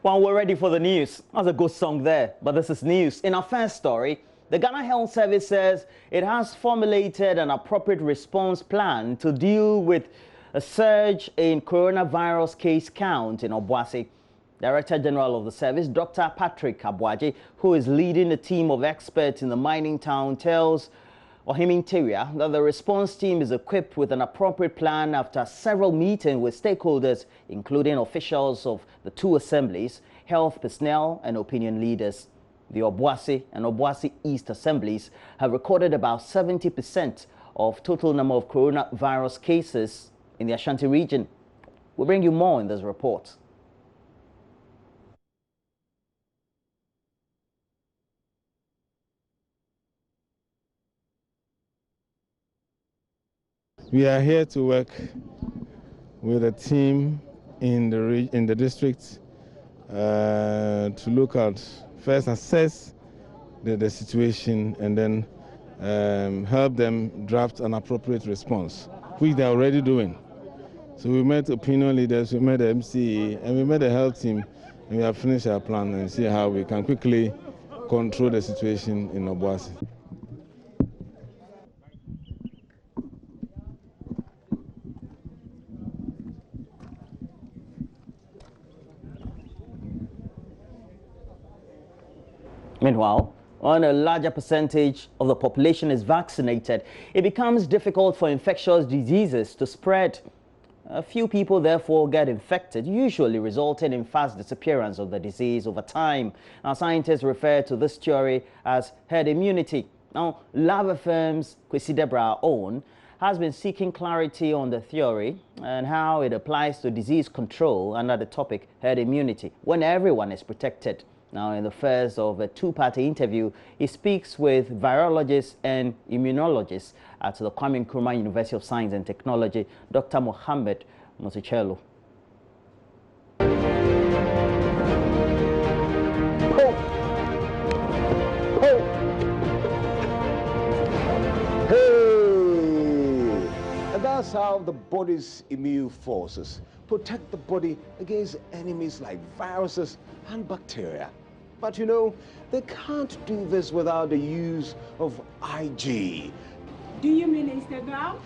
Well, we're ready for the news. That's a good song there, but this is news. In our first story, the Ghana Health Service says it has formulated an appropriate response plan to deal with a surge in coronavirus case count in Obuasi. Director General of the service, Dr. Patrick Abwaje, who is leading a team of experts in the mining town, tells Ohim Interior that the response team is equipped with an appropriate plan after several meetings with stakeholders, including officials of the two assemblies, health personnel and opinion leaders. The Obuasi and Obuasi East assemblies have recorded about 70% of total number of coronavirus cases in the Ashanti region. We'll bring you more in this report. We are here to work with a team in the district to look at, first assess the situation and then help them draft an appropriate response, which they're already doing. So we met opinion leaders, we met the MCE, and we met the health team, and we have finished our plan and see how we can quickly control the situation in Obuasi. Meanwhile, when a larger percentage of the population is vaccinated, it becomes difficult for infectious diseases to spread. A few people therefore get infected, usually resulting in fast disappearance of the disease over time. Now, scientists refer to this theory as herd immunity. Now, Lava Firm's Kwesi Debra Own has been seeking clarity on the theory and how it applies to disease control under the topic herd immunity, when everyone is protected. Now, in the first of a two-party interview, he speaks with virologists and immunologists at the Kwame Nkrumah University of Science and Technology, Dr. Mohammed Musichelo. Hey! And that's how the body's immune forces protect the body against enemies like viruses and bacteria. But you know, they can't do this without the use of IG. Do you mean Instagram?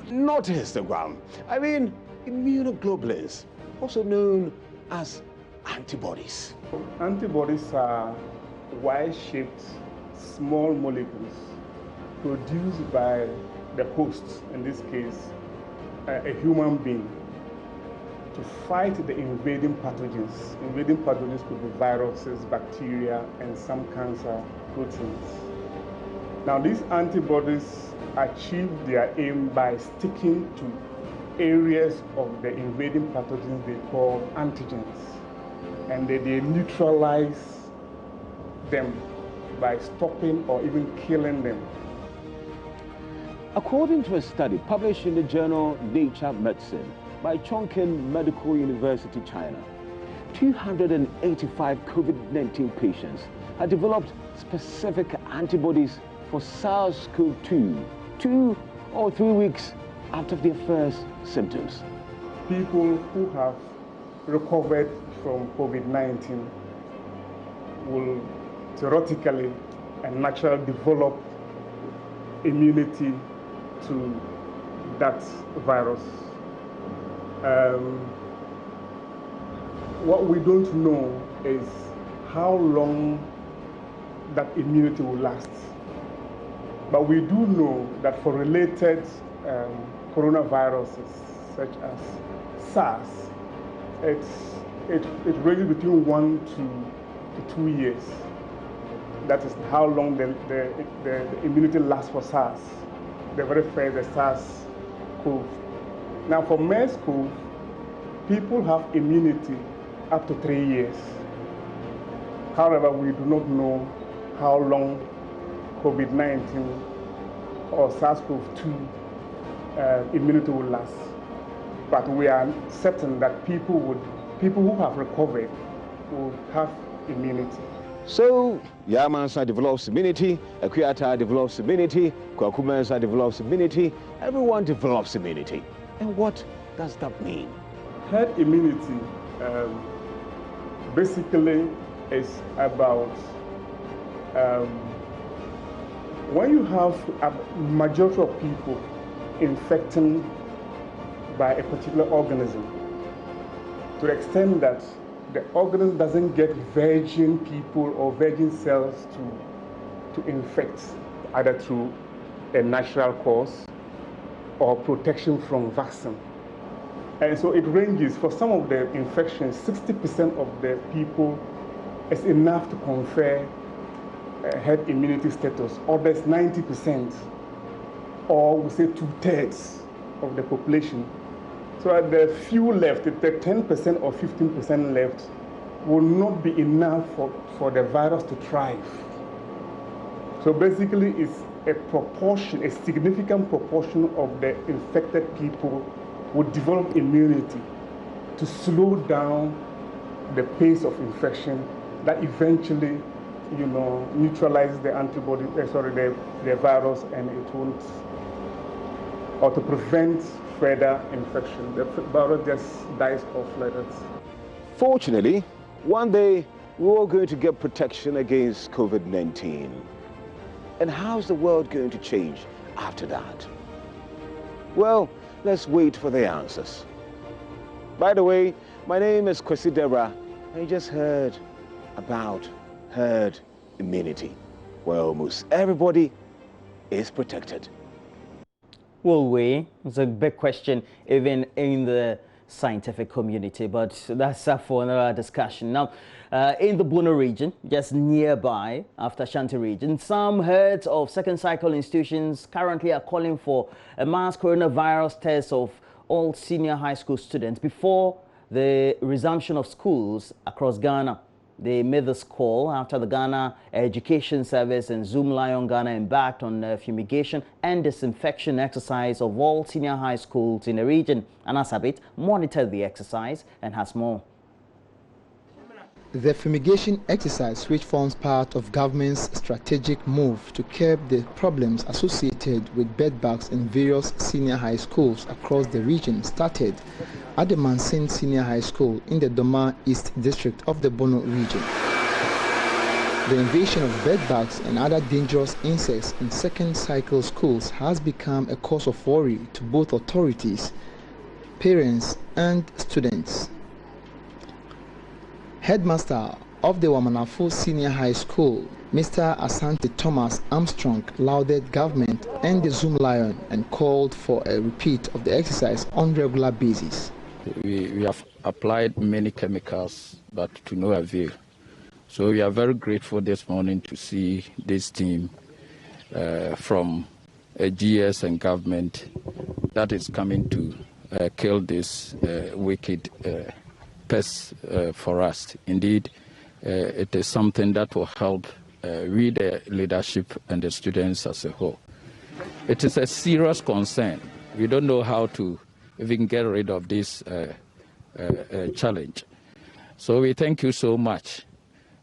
Not Instagram. I mean immunoglobulins, also known as antibodies. Antibodies are Y-shaped small molecules produced by the host, in this case, a human being, to fight the invading pathogens. Invading pathogens could be viruses, bacteria, and some cancer proteins. Now, these antibodies achieve their aim by sticking to areas of the invading pathogens they call antigens. And they neutralize them by stopping or even killing them. According to a study published in the journal Nature Medicine by Chongqing Medical University, China, 285 COVID-19 patients had developed specific antibodies for SARS-CoV-2 2 or 3 weeks after their first symptoms. People who have recovered from COVID-19 will theoretically and naturally develop immunity to that virus. What we don't know is how long that immunity will last. But we do know that for related coronaviruses, such as SARS, it ranges between 1 to 2 years. That is how long the immunity lasts for SARS. The very first, the SARS-CoV. Now for MERS-CoV, people have immunity up to 3 years. However, we do not know how long COVID-19 or SARS-CoV-2 immunity will last. But we are certain that people who have recovered will have immunity. So, Yamansa develops immunity, Akuyata develops immunity, Kwakumensa develops immunity, everyone develops immunity. And what does that mean? Herd immunity basically is about when you have a majority of people infecting by a particular organism, to the extent that the organism doesn't get virgin people or virgin cells to infect, either through a natural cause or protection from vaccine. And so it ranges. For some of the infections, 60% of the people is enough to confer herd immunity status. Others, 90%, or we say 2/3 of the population. So the few left, the 10% or 15% left, will not be enough for the virus to thrive. So basically, it's a proportion, a significant proportion of the infected people will develop immunity to slow down the pace of infection that eventually, neutralizes the antibody, the virus, and it won't, or to prevent further infection. The virus just dies off like that. Fortunately, one day we're all going to get protection against COVID-19. And how's the world going to change after that? Well, let's wait for the answers. By the way, my name is Kwesi Debra, and you just heard about herd immunity, where almost everybody is protected. Will we? It's a big question even in the scientific community, but that's up for another discussion. Now, in the Bono region, just nearby, after Ashanti region, some herds of second cycle institutions currently are calling for a mass coronavirus test of all senior high school students before the resumption of schools across Ghana. They made this call after the Ghana Education Service and Zoom Lion Ghana embarked on a fumigation and disinfection exercise of all senior high schools in the region. Anasabit monitored the exercise and has more. The fumigation exercise, which forms part of government's strategic move to curb the problems associated with bedbugs in various senior high schools across the region, started at the Mansin Senior High School in the Doma East District of the Bono region. The invasion of bedbugs and other dangerous insects in second cycle schools has become a cause of worry to both authorities, parents and students. Headmaster of the Wamanafu Senior High School, Mr. Asante Thomas Armstrong, lauded government and the Zoom Lion and called for a repeat of the exercise on regular basis. We have applied many chemicals, but to no avail. So we are very grateful this morning to see this team from GS and government that is coming to kill this wicked pests for us. Indeed, it is something that will help we, the leadership and the students as a whole. It is a serious concern. We don't know how to even get rid of this challenge. So we thank you so much.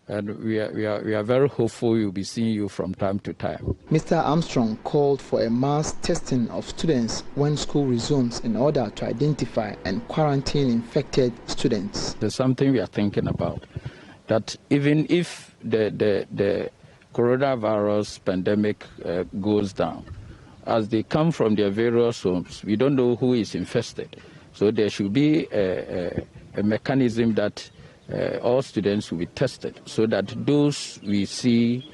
And we are very hopeful we'll be seeing you from time to time. Mr. Armstrong called for a mass testing of students when school resumes in order to identify and quarantine infected students. There's something we are thinking about, that even if the coronavirus pandemic goes down, as they come from their various homes, we don't know who is infested. So there should be a mechanism that all students will be tested so that those we see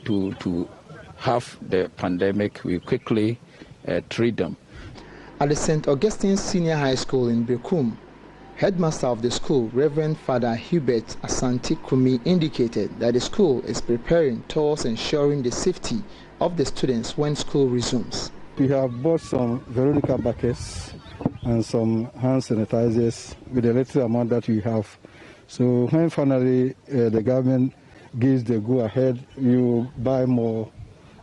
to have the pandemic, we quickly treat them. At the St. Augustine Senior High School in Bekum, headmaster of the school, Reverend Father Hubert Asante Kumi, indicated that the school is preparing towards ensuring the safety of the students when school resumes. We have bought some Veronica buckets and some hand sanitizers with the little amount that we have. So when finally the government gives the go-ahead, you buy more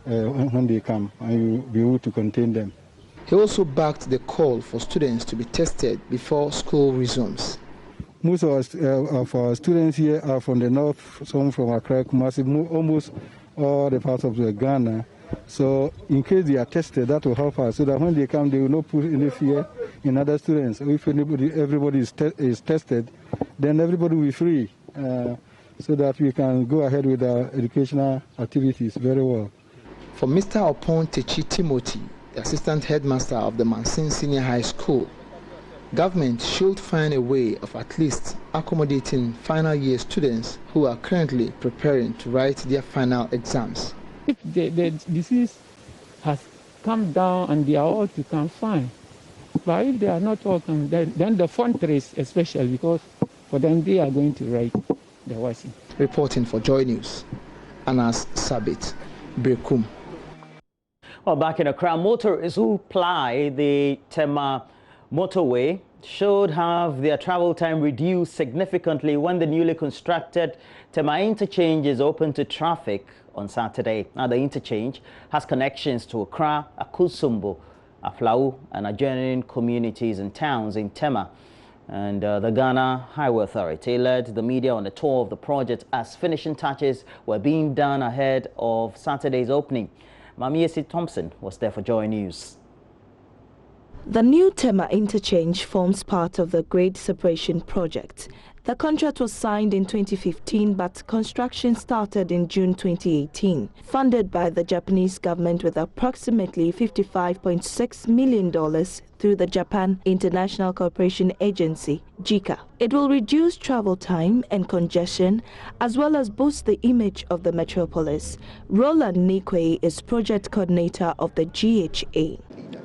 when they come and you'll be able to contain them. He also backed the call for students to be tested before school resumes. Most of our students here are from the north, some from Accra, Kumasi, almost all the parts of Ghana. So in case they are tested, that will help us so that when they come, they will not put any fear in other students. If everybody is tested, then everybody will be free. so that we can go ahead with our educational activities very well. For Mr. Opon Techi Timothy, the assistant headmaster of the Mansin Senior High School, government should find a way of at least accommodating final year students who are currently preparing to write their final exams. If the disease has come down and they are all to come, fine. But if they are not all come, then the front race especially, because for them they are going to write the WASSCE. Reporting for Joy News, Anas Sabit, Brekum. Well, back in Accra, motorists who ply the Tema motorway should have their travel time reduced significantly when the newly constructed Tema interchange is open to traffic on Saturday. Now, the interchange has connections to Accra, Akusumbo, Aflau, and adjoining communities and towns in Tema. And the Ghana Highway Authority led the media on a tour of the project as finishing touches were being done ahead of Saturday's opening. Mamiesi Thompson was there for Joy News. The new Tema interchange forms part of the Grade Separation Project. The contract was signed in 2015, but construction started in June 2018, funded by the Japanese government with approximately $55.6 million through the Japan International Cooperation Agency, JICA. It will reduce travel time and congestion, as well as boost the image of the metropolis. Roland Nikwe is project coordinator of the GHA.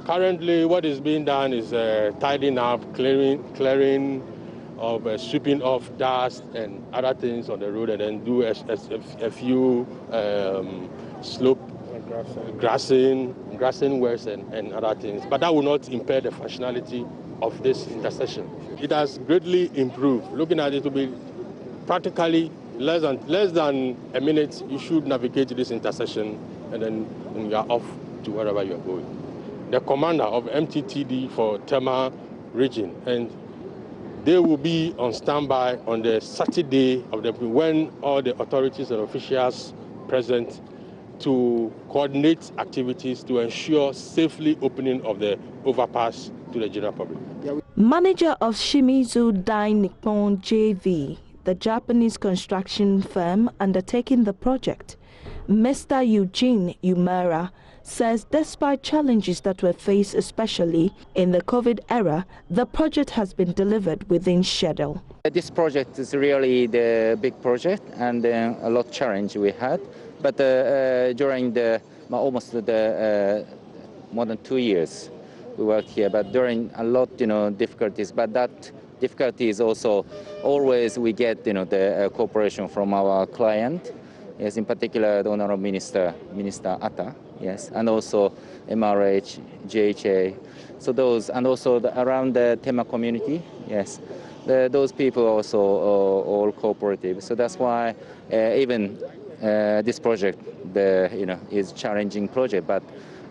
Currently, what is being done is tidying up, clearing of sweeping off dust and other things on the road, and then do a few slope grassing works and other things. But that will not impair the functionality of this intersection. It has greatly improved. Looking at it, to be practically less than a minute, you should navigate this intersection, and then you are off to wherever you are going. The commander of MTTD for Tema region, and they will be on standby on the Saturday of the when all the authorities and officials present to coordinate activities to ensure safely opening of the overpass to the general public. Manager of Shimizu Dai Nippon JV, the Japanese construction firm undertaking the project, Mr. Eugene Umera, says despite challenges that were faced, especially in the COVID era, the project has been delivered within schedule. This project is really the big project and a lot of challenge we had. But during almost more than 2 years we worked here, but during a lot difficulties. But that difficulty is also always we get the cooperation from our client. Yes, in particular the Honorable Minister Atta. Yes, and also MRH, JHA, so those, and also around the Tema community, yes, those people also all cooperative. So that's why even this project, is challenging project, but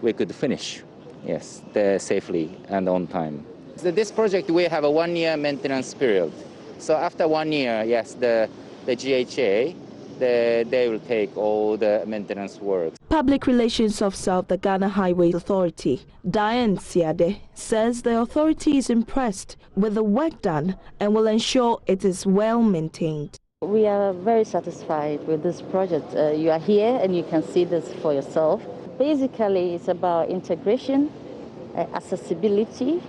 we could finish, yes, safely and on time. So this project we have a 1 year maintenance period. So after 1 year, yes, the GHA. They will take all the maintenance work. Public Relations Officer of the Ghana Highway Authority, Diane Siade, says the authority is impressed with the work done and will ensure it is well maintained. We are very satisfied with this project. You are here and you can see this for yourself. Basically, it's about integration, accessibility,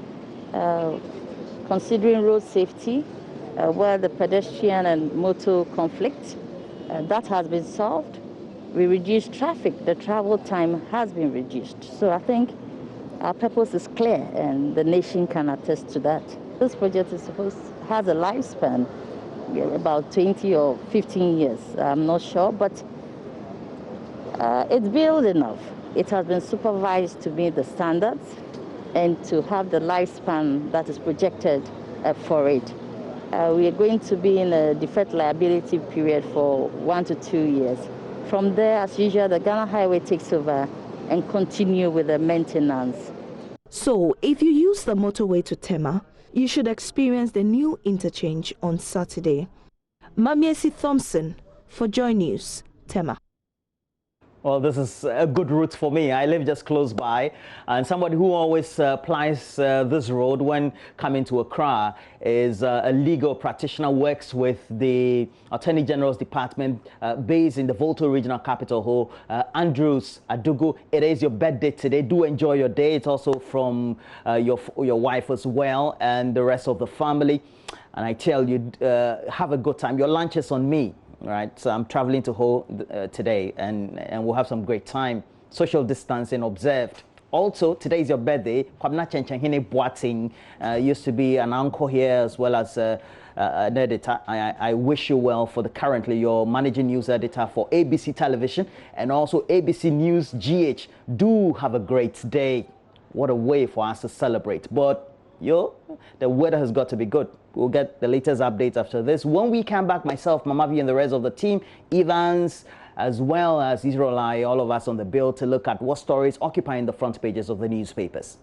considering road safety, where the pedestrian and motor conflict. That has been solved. We reduced traffic. The travel time has been reduced. So I think our purpose is clear and the nation can attest to that. This project has a lifespan, about 20 or 15 years. I'm not sure, but it's built enough. It has been supervised to meet the standards and to have the lifespan that is projected for it. We are going to be in a deferred liability period for 1 to 2 years. From there, as usual, the Ghana Highway takes over and continue with the maintenance. So, if you use the motorway to Tema, you should experience the new interchange on Saturday. Mamiesi Thompson for Joy News, Tema. Well, this is a good route for me. I live just close by, and somebody who always plies this road when coming to Accra is a legal practitioner, works with the Attorney General's Department based in the Volta Regional Capital, Andrews Adugu. It is your birthday today. Do enjoy your day. It's also from your wife as well and the rest of the family. And I tell you, have a good time. Your lunch is on me. Right, so I'm traveling to Ho today, and we'll have some great time. Social distancing observed. Also, today is your birthday. Kwabena Chenchenhene Boateng used to be an anchor here as well as an editor. I wish you well for currently your managing news editor for ABC Television and also ABC News GH. Do have a great day. What a way for us to celebrate. But the weather has got to be good. We'll get the latest updates after this. When we come back, myself, Mamavi, and the rest of the team, Evans, as well as Israel, all of us on the bill to look at what stories occupying the front pages of the newspapers.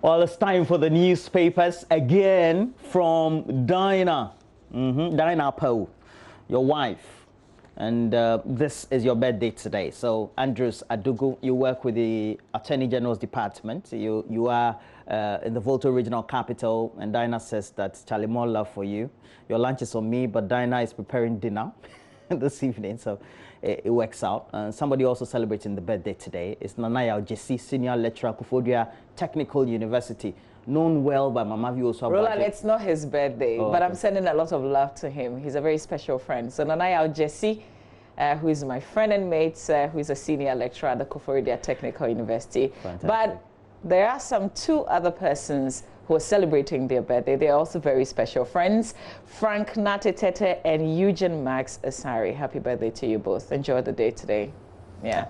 Well, it's time for the newspapers again from Dinah. Dinah Poe, your wife. And this is your birthday today. So, Andrews Adugu, you work with the Attorney General's Department. You are in the Volta Regional Capital, and Dinah says that Charlie, more love for you. Your lunch is on me, but Dinah is preparing dinner this evening, so it works out. Somebody also celebrating the birthday today is Nanaya Jesse, Senior Lecturer, Kufuor Technical University. Known well by Mamavi also. Roland, it's not his birthday, but I'm sending a lot of love to him. He's a very special friend. So Nanaya Jesse, who is my friend and mate, who is a senior lecturer at the Kufuor Technical University. Fantastic. But there are two other persons who are celebrating their birthday. They are also very special friends. Frank Natetete and Eugene Max Asari. Happy birthday to you both. Enjoy the day today. Yeah.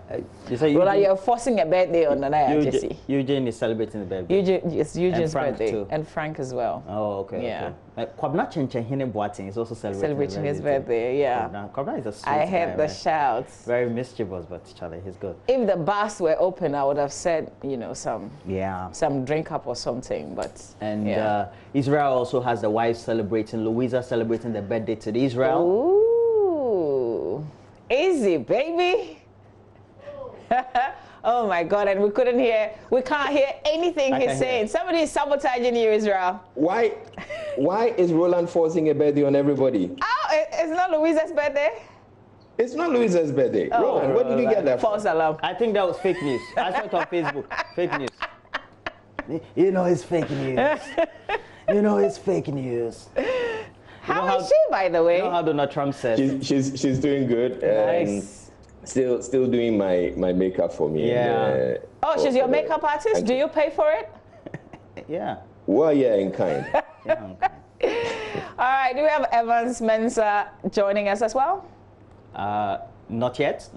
You're forcing a birthday on Nanaya Jesse. Eugene is celebrating the birthday. It's Eugene's birthday. Too. And Frank as well. Oh, okay. Yeah. Kwabena Chenchenhene Boateng is also celebrating his birthday, yeah. Kwabena is a sweet I heard the shouts. Very mischievous, but Charlie, he's good. If the bars were open, I would have said, some drink up or something, but Israel also has the wife celebrating, Louisa celebrating the birthday today. Israel. Ooh. Easy, baby. Oh my God, and we can't hear anything he's saying. Somebody is sabotaging you, Israel. Why is Roland forcing a birthday on everybody? Oh, it's not Louisa's birthday? It's not Louisa's birthday. Oh, Roland, where did you get that false alarm? I think that was fake news. I saw it on Facebook. Fake news. You know it's fake news. You know it's fake news. How is she, by the way? You know how Donald Trump says? She's doing good. Nice. Still doing my makeup for me. Yeah. She's your makeup artist? Do you pay for it? Yeah. Well, yeah, in kind. All right. Do we have Evans Mensah joining us as well? Not yet.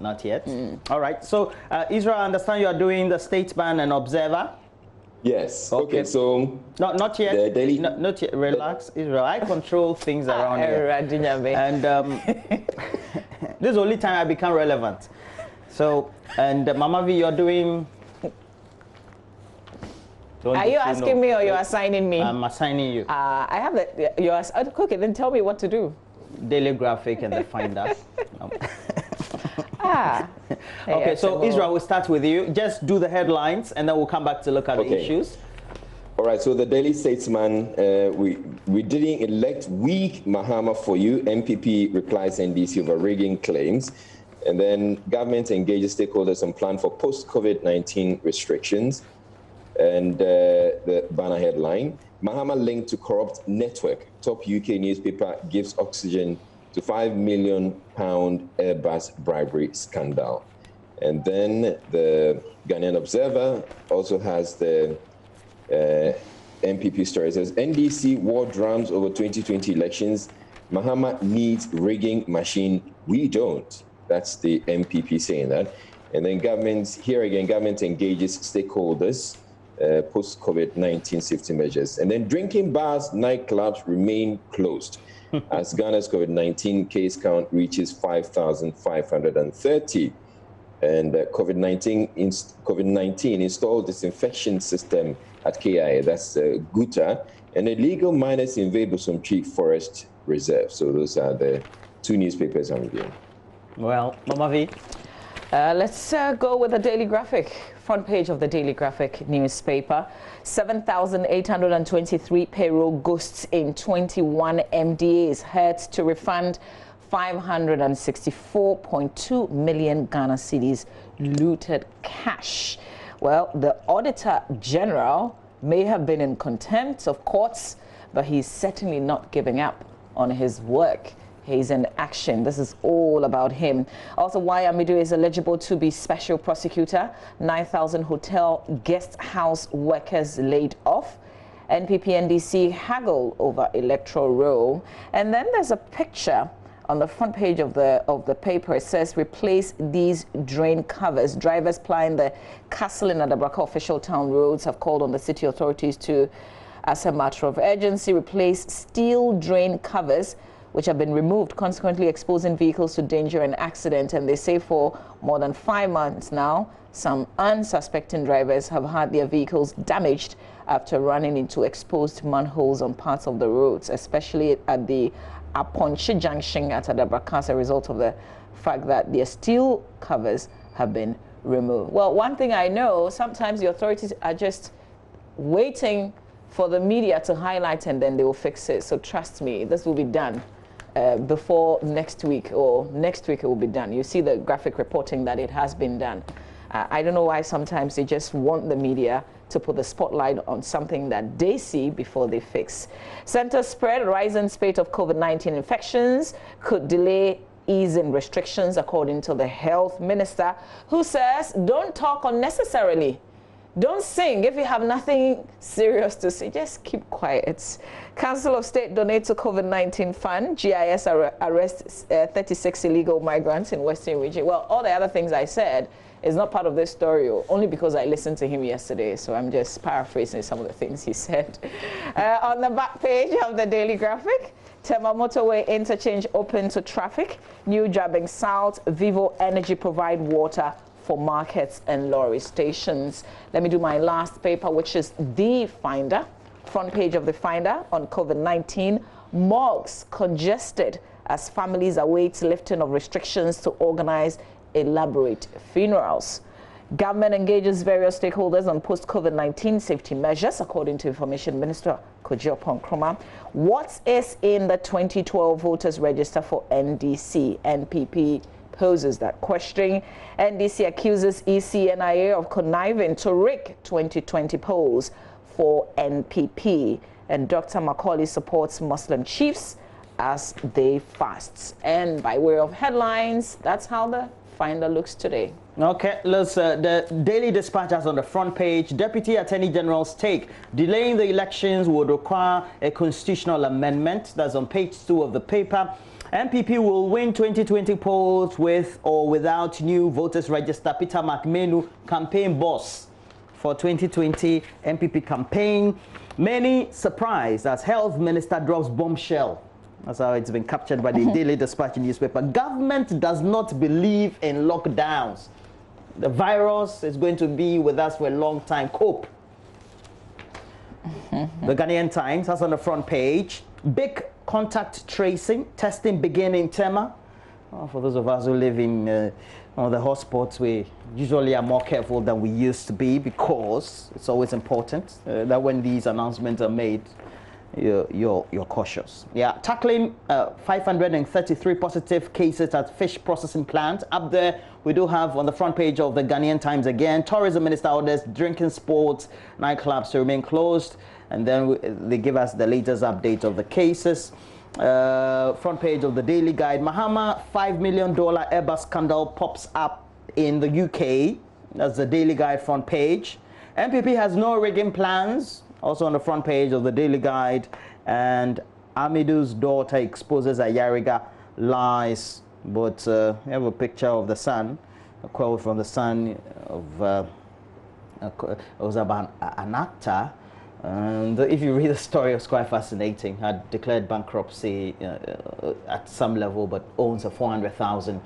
All right. So, Israel, I understand you are doing the Statesman and Observer. Yes. Okay. So not yet. The daily. Not yet. Relax, Israel. I control things around here. And this is the only time I become relevant. So, and Mamavi, you're doing. Are you asking me or you're assigning me? I'm assigning you. I have the. Okay, then tell me what to do. Daily Graphic and the Finder. Okay, so Israel, we'll start with you. Just do the headlines, and then we'll come back to look at the issues. All right, so the Daily Statesman, we didn't elect weak Mahama for you. MPP replies NDC over rigging claims. And then government engages stakeholders on plan for post-COVID-19 restrictions. And the banner headline, Mahama linked to corrupt network. Top UK newspaper gives oxygen to £5 million Airbus bribery scandal. And then the Ghanaian Observer also has the MPP story. It says, NDC war drums over 2020 elections. Mahama needs rigging machine. We don't. That's the MPP saying that. And then government engages stakeholders post-COVID-19 safety measures. And then drinking bars, nightclubs remain closed as Ghana's COVID-19 case count reaches 5,530. And COVID-19 installed disinfection system at KIA, that's Guta, and illegal miners invade Bosomtwi Forest Reserve. So those are the two newspapers I'm reviewing. Well, Mama V. Let's go with the Daily Graphic. Front page of the Daily Graphic newspaper. 7,823 payroll ghosts in 21 MDAs had to refund 564.2 million Ghana cedis looted cash. Well, the Auditor General may have been in contempt of courts, but he's certainly not giving up on his work. He's in action. This is all about him. Also, why Amidu is eligible to be special prosecutor. 9,000 hotel guest house workers laid off. NPP NDC haggle over electoral roll. And then there's a picture on the front page of the paper. It says, replace these drain covers. Drivers plying the Castle and Adabraka official town roads have called on the city authorities to, as a matter of urgency, replace steel drain covers which have been removed, consequently exposing vehicles to danger and accident. And they say for more than 5 months now, some unsuspecting drivers have had their vehicles damaged after running into exposed manholes on parts of the roads, especially at the Aponche Junction at Adabraka, as a result of the fact that their steel covers have been removed. Well, one thing I know, sometimes the authorities are just waiting for the media to highlight and then they will fix it. So trust me, this will be done before next week, or next week it will be done. You see the graphic reporting that it has been done. I don't know why sometimes they just want the media to put the spotlight on something that they see before they fix. Center spread, rising spate of COVID-19 infections could delay easing restrictions, according to the health minister, who says don't talk unnecessarily. Don't sing if you have nothing serious to say. Just keep quiet. Council of State donates to COVID-19 fund. GIS arrests 36 illegal migrants in Western region. Well, all the other things I said is not part of this story, only because I listened to him yesterday. So I'm just paraphrasing some of the things he said. On the back page of the Daily Graphic, Tema Motorway interchange open to traffic. New Jabbing South, Vivo Energy provide water for markets and lorry stations. Let me do my last paper, which is The Finder. Front page of The Finder on COVID-19. Morgues congested as families await lifting of restrictions to organize elaborate funerals. Government engages various stakeholders on post-COVID-19 safety measures, according to Information Minister Kojo Ponkroma. What is in the 2012 voters register for NDC? NPP poses that question. NDC accuses ECNIA of conniving to rig 2020 polls for NPP. And Dr. Macaulay supports Muslim chiefs as they fast. And by way of headlines, that's how the Finder looks today. Okay, let's the Daily Dispatch has on the front page, Deputy Attorney General's take, delaying the elections would require a constitutional amendment. That's on page 2 of the paper. NPP will win 2020 polls with or without new voters register. Peter McMenu, campaign boss for 2020 NPP campaign. Many surprised as Health Minister drops bombshell. That's how it's been captured by the Daily Dispatch newspaper. Government does not believe in lockdowns. The virus is going to be with us for a long time. Cope. The Ghanaian Times, that's on the front page. Big contact tracing, testing begin in Tema. For those of us who live in the hotspots, we usually are more careful than we used to be, because it's always important that when these announcements are made, you're cautious. Yeah, tackling 533 positive cases at fish processing plant. Up there, we do have on the front page of the Ghanaian Times again, Tourism Minister orders drinking sports nightclubs to remain closed. And then they give us the latest update of the cases. Front page of the Daily Guide, Mahama $5 million Airbus scandal pops up in the UK. That's the Daily Guide front page. NPP has no rigging plans. Also on the front page of the Daily Guide. And Amidu's daughter exposes Ayariga lies. But we have a picture of the son, a quote from the son of, it was about an actor And if you read the story, it's quite fascinating. Had declared bankruptcy at some level, but owns a 400,000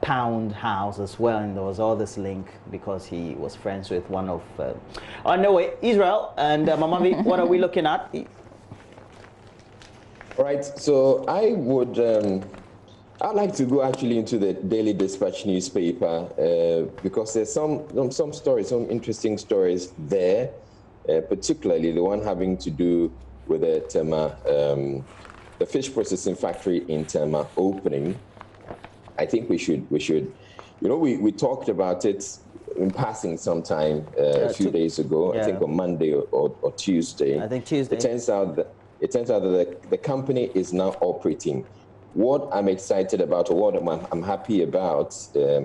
pound house as well. And there was all this link because he was friends with one of... Anyway, Israel and Mamavi, what are we looking at? All right, so I would... I'd like to go actually into the Daily Dispatch newspaper because there's some stories, some interesting stories there. Particularly the one having to do with the Tema, the fish processing factory in Tema opening. I think we should, you know, we talked about it in passing sometime a few days ago. I think on Monday or Tuesday. I think Tuesday. It turns out that the company is now operating. What I'm excited about, or what I'm happy about,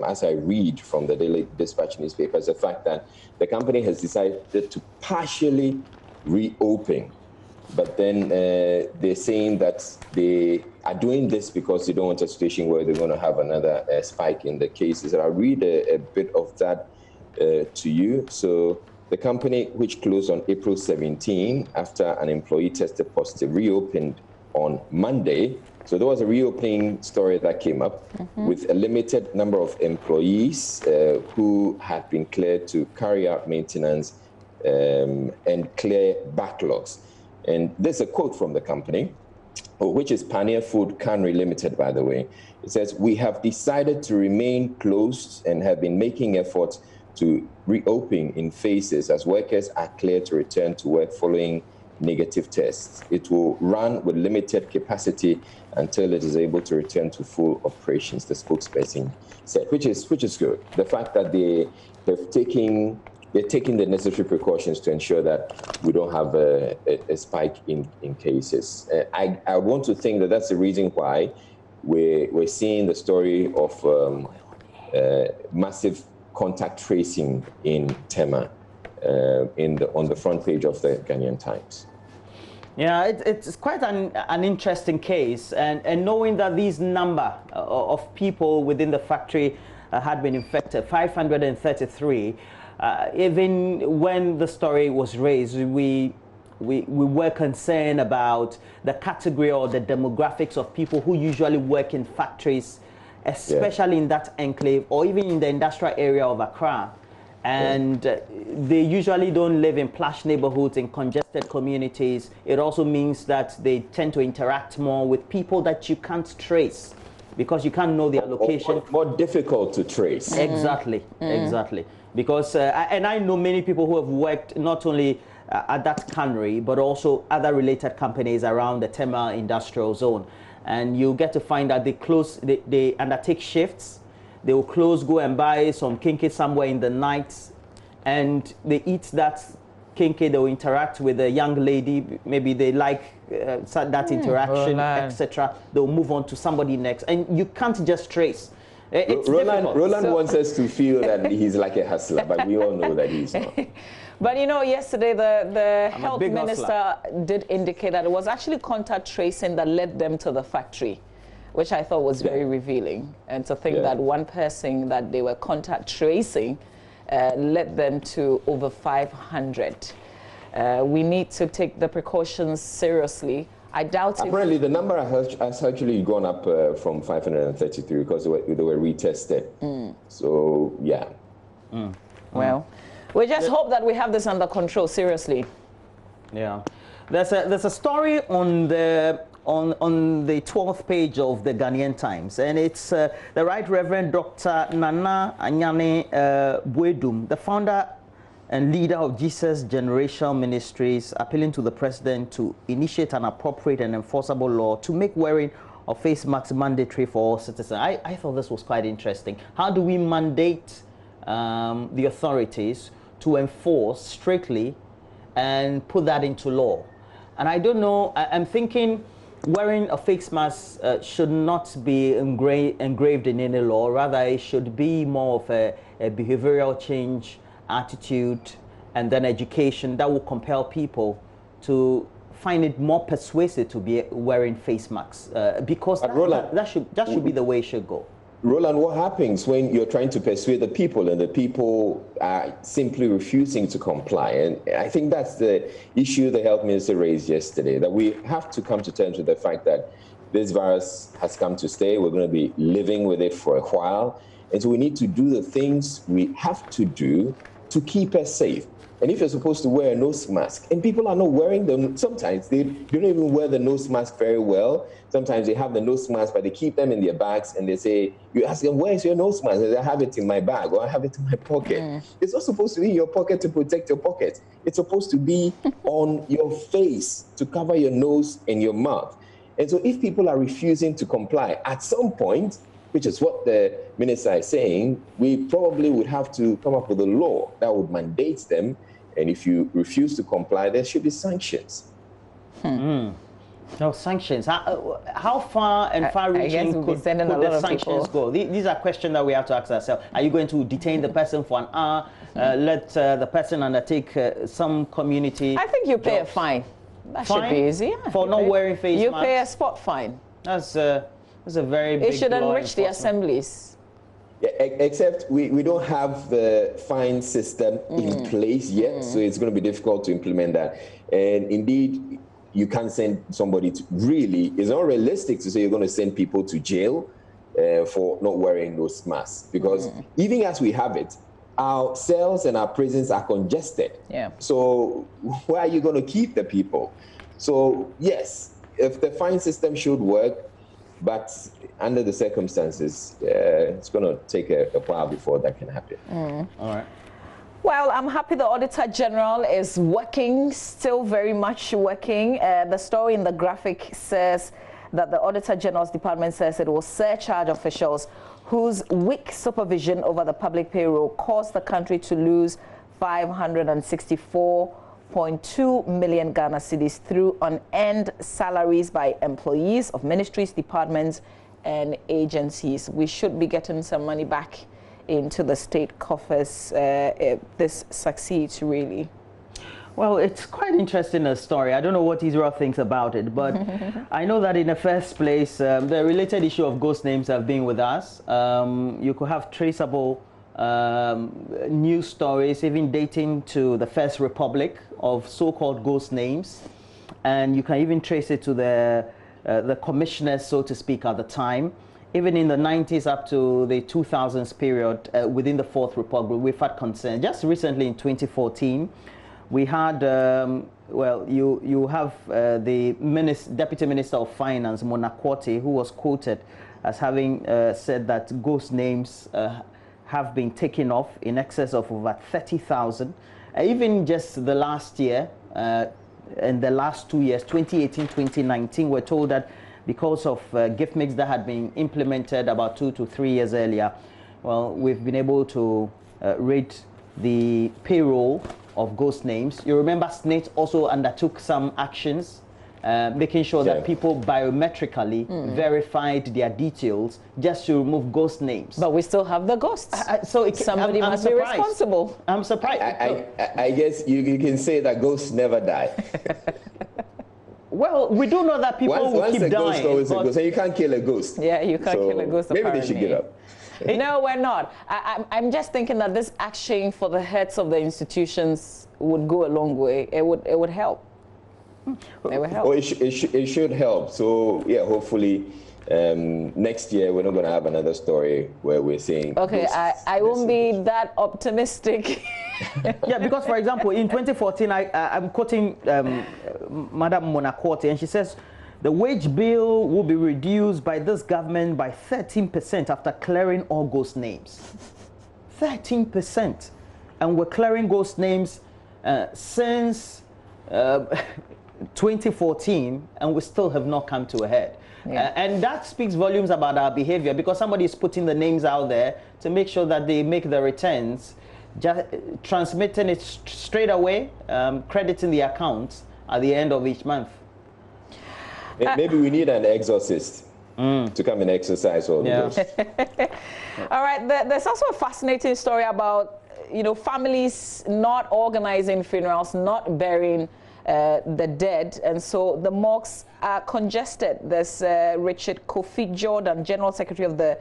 as I read from the Daily Dispatch newspaper, is the fact that the company has decided to partially reopen. But then they're saying that they are doing this because they don't want a situation where they're going to have another spike in the cases. And I'll read a bit of that to you. So the company, which closed on April 17 after an employee tested positive, reopened on Monday. So there was a reopening story that came up with a limited number of employees who had been cleared to carry out maintenance and clear backlogs. And there's a quote from the company, which is Pioneer Food Cannery Limited, by the way. It says, "We have decided to remain closed and have been making efforts to reopen in phases as workers are cleared to return to work following negative tests. It will run with limited capacity until it is able to return to full operations," the spokesperson said, which is good. The fact that they're taking the necessary precautions to ensure that we don't have a spike in cases. I want to think that that's the reason why we're seeing the story of massive contact tracing in Tema on the front page of the Ghanaian Times. Yeah, it's quite an interesting case, and knowing that these number of people within the factory had been infected, 533, even when the story was raised, we were concerned about the category or the demographics of people who usually work in factories, especially in that enclave or even in the industrial area of Accra. And they usually don't live in plush neighborhoods, in congested communities. It also means that they tend to interact more with people that you can't trace because you can't know their location. More difficult to trace. Exactly, exactly. Because, and I know many people who have worked not only at that cannery, but also other related companies around the Tema industrial zone. And you get to find that they undertake shifts. They will close, go and buy some kinky somewhere in the night, and they eat that kinky. They will interact with a young lady. Maybe they like that interaction, etc. They'll move on to somebody next, and you can't just trace. Roland wants us to feel that he's like a hustler, but we all know that he's not. But you know, yesterday the health minister did indicate that it was actually contact tracing that led them to the factory, which I thought was very revealing. And to think that one person that they were contact tracing led them to over 500. We need to take the precautions seriously. I doubt apparently the number has actually gone up from 533 because they were retested. So, yeah. Well, we just hope that we have this under control, seriously. Yeah. There's a story on the 12th page of the Ghanaian Times, and it's the Right Reverend Dr. Nana Anyane Buedum, the founder and leader of Jesus Generational Ministries, appealing to the president to initiate an appropriate and enforceable law to make wearing of face masks mandatory for all citizens. I thought this was quite interesting. How do we mandate the authorities to enforce strictly and put that into law? And I don't know, I'm thinking wearing a face mask should not be engraved in any law. Rather, it should be more of a behavioral change, attitude, and then education that will compel people to find it more persuasive to be wearing face masks, because that should be the way it should go. Roland, what happens when you're trying to persuade the people and the people are simply refusing to comply? And I think that's the issue the health minister raised yesterday, that we have to come to terms with the fact that this virus has come to stay. We're going to be living with it for a while. And so we need to do the things we have to do to keep us safe. And if you're supposed to wear a nose mask, and people are not wearing them, sometimes they don't even wear the nose mask very well. Sometimes they have the nose mask, but they keep them in their bags, and they say, you ask them, where's your nose mask? And they have it in my bag, or I have it in my pocket. It's not supposed to be in your pocket to protect your pocket. It's supposed to be on your face to cover your nose and your mouth. And so if people are refusing to comply, at some point, which is what the minister is saying, we probably would have to come up with a law that would mandate them. And if you refuse to comply, there should be sanctions. No sanctions. How far and far-reaching could the sanctions go? These are questions that we have to ask ourselves. Are you going to detain the person for an hour, let the person undertake some community I think you pay a fine. That should be easy. Yeah. For not wearing face masks? You pay a spot fine. That's a very big It should enrich the assemblies. Yeah, except we don't have the fine system in place yet, so it's going to be difficult to implement that. And indeed, you can't send somebody to, really, it's not realistic to say you're going to send people to jail for not wearing those masks. Because even as we have it, our cells and our prisons are congested. Yeah. So where are you going to keep the people? So yes, if the fine system should work, but under the circumstances, it's going to take a while before that can happen. All right. Well, I'm happy the Auditor General is working, still very much working. The story in the graphic says that the Auditor General's department says it will surcharge officials whose weak supervision over the public payroll caused the country to lose 564.2 million Ghana cedis through unearned salaries by employees of ministries, departments, and agencies. We should be getting some money back into the state coffers if this succeeds, really. Well, it's quite interesting, a story. I don't know what Israel thinks about it, but I know that in the first place, the related issue of ghost names have been with us. You could have traceable news stories, even dating to the First Republic, of so-called ghost names. And you can even trace it to the commissioners, so to speak, at the time. Even in the 90s up to the 2000s period, within the Fourth Republic, we've had concern. Just recently in 2014, we had, well, you have the Deputy Minister of Finance, Mona Quartey, who was quoted as having said that ghost names have been taken off in excess of over 30,000. Even just the last year, in the last 2 years, 2018, 2019, we're told that because of gift mix that had been implemented about 2 to 3 years earlier, well, we've been able to rid the payroll of ghost names. You remember SNIT also undertook some actions, making sure that people biometrically verified their details just to remove ghost names. But we still have the ghosts. So somebody must be responsible. I'm surprised. I guess you can say that ghosts never die. Well, we do know that people will keep dying. Once a ghost, always a ghost. And you can't kill a ghost. Yeah, you can't kill a ghost, maybe apparently. they should give up. No, we're not. I'm just thinking that this action for the heads of the institutions would go a long way. It would help. It would help. Well, it should help. So, yeah, hopefully next year we're not going to have another story where we're saying... Okay, I won't be that optimistic. Yeah, because, for example, in 2014, I'm quoting Madam Mona Quartey, and she says, the wage bill will be reduced by this government by 13% after clearing all ghost names. 13%. And we're clearing ghost names since 2014, and we still have not come to a head. Yeah. And that speaks volumes about our behavior, because somebody is putting the names out there to make sure that they make the returns, just transmitting it straight away, crediting the accounts at the end of each month. Maybe we need an exorcist to come and exercise all those. All right, there's also a fascinating story about, families not organizing funerals, not burying the dead, and so the morgues are congested. There's Richard Kofi Jordan, General Secretary of the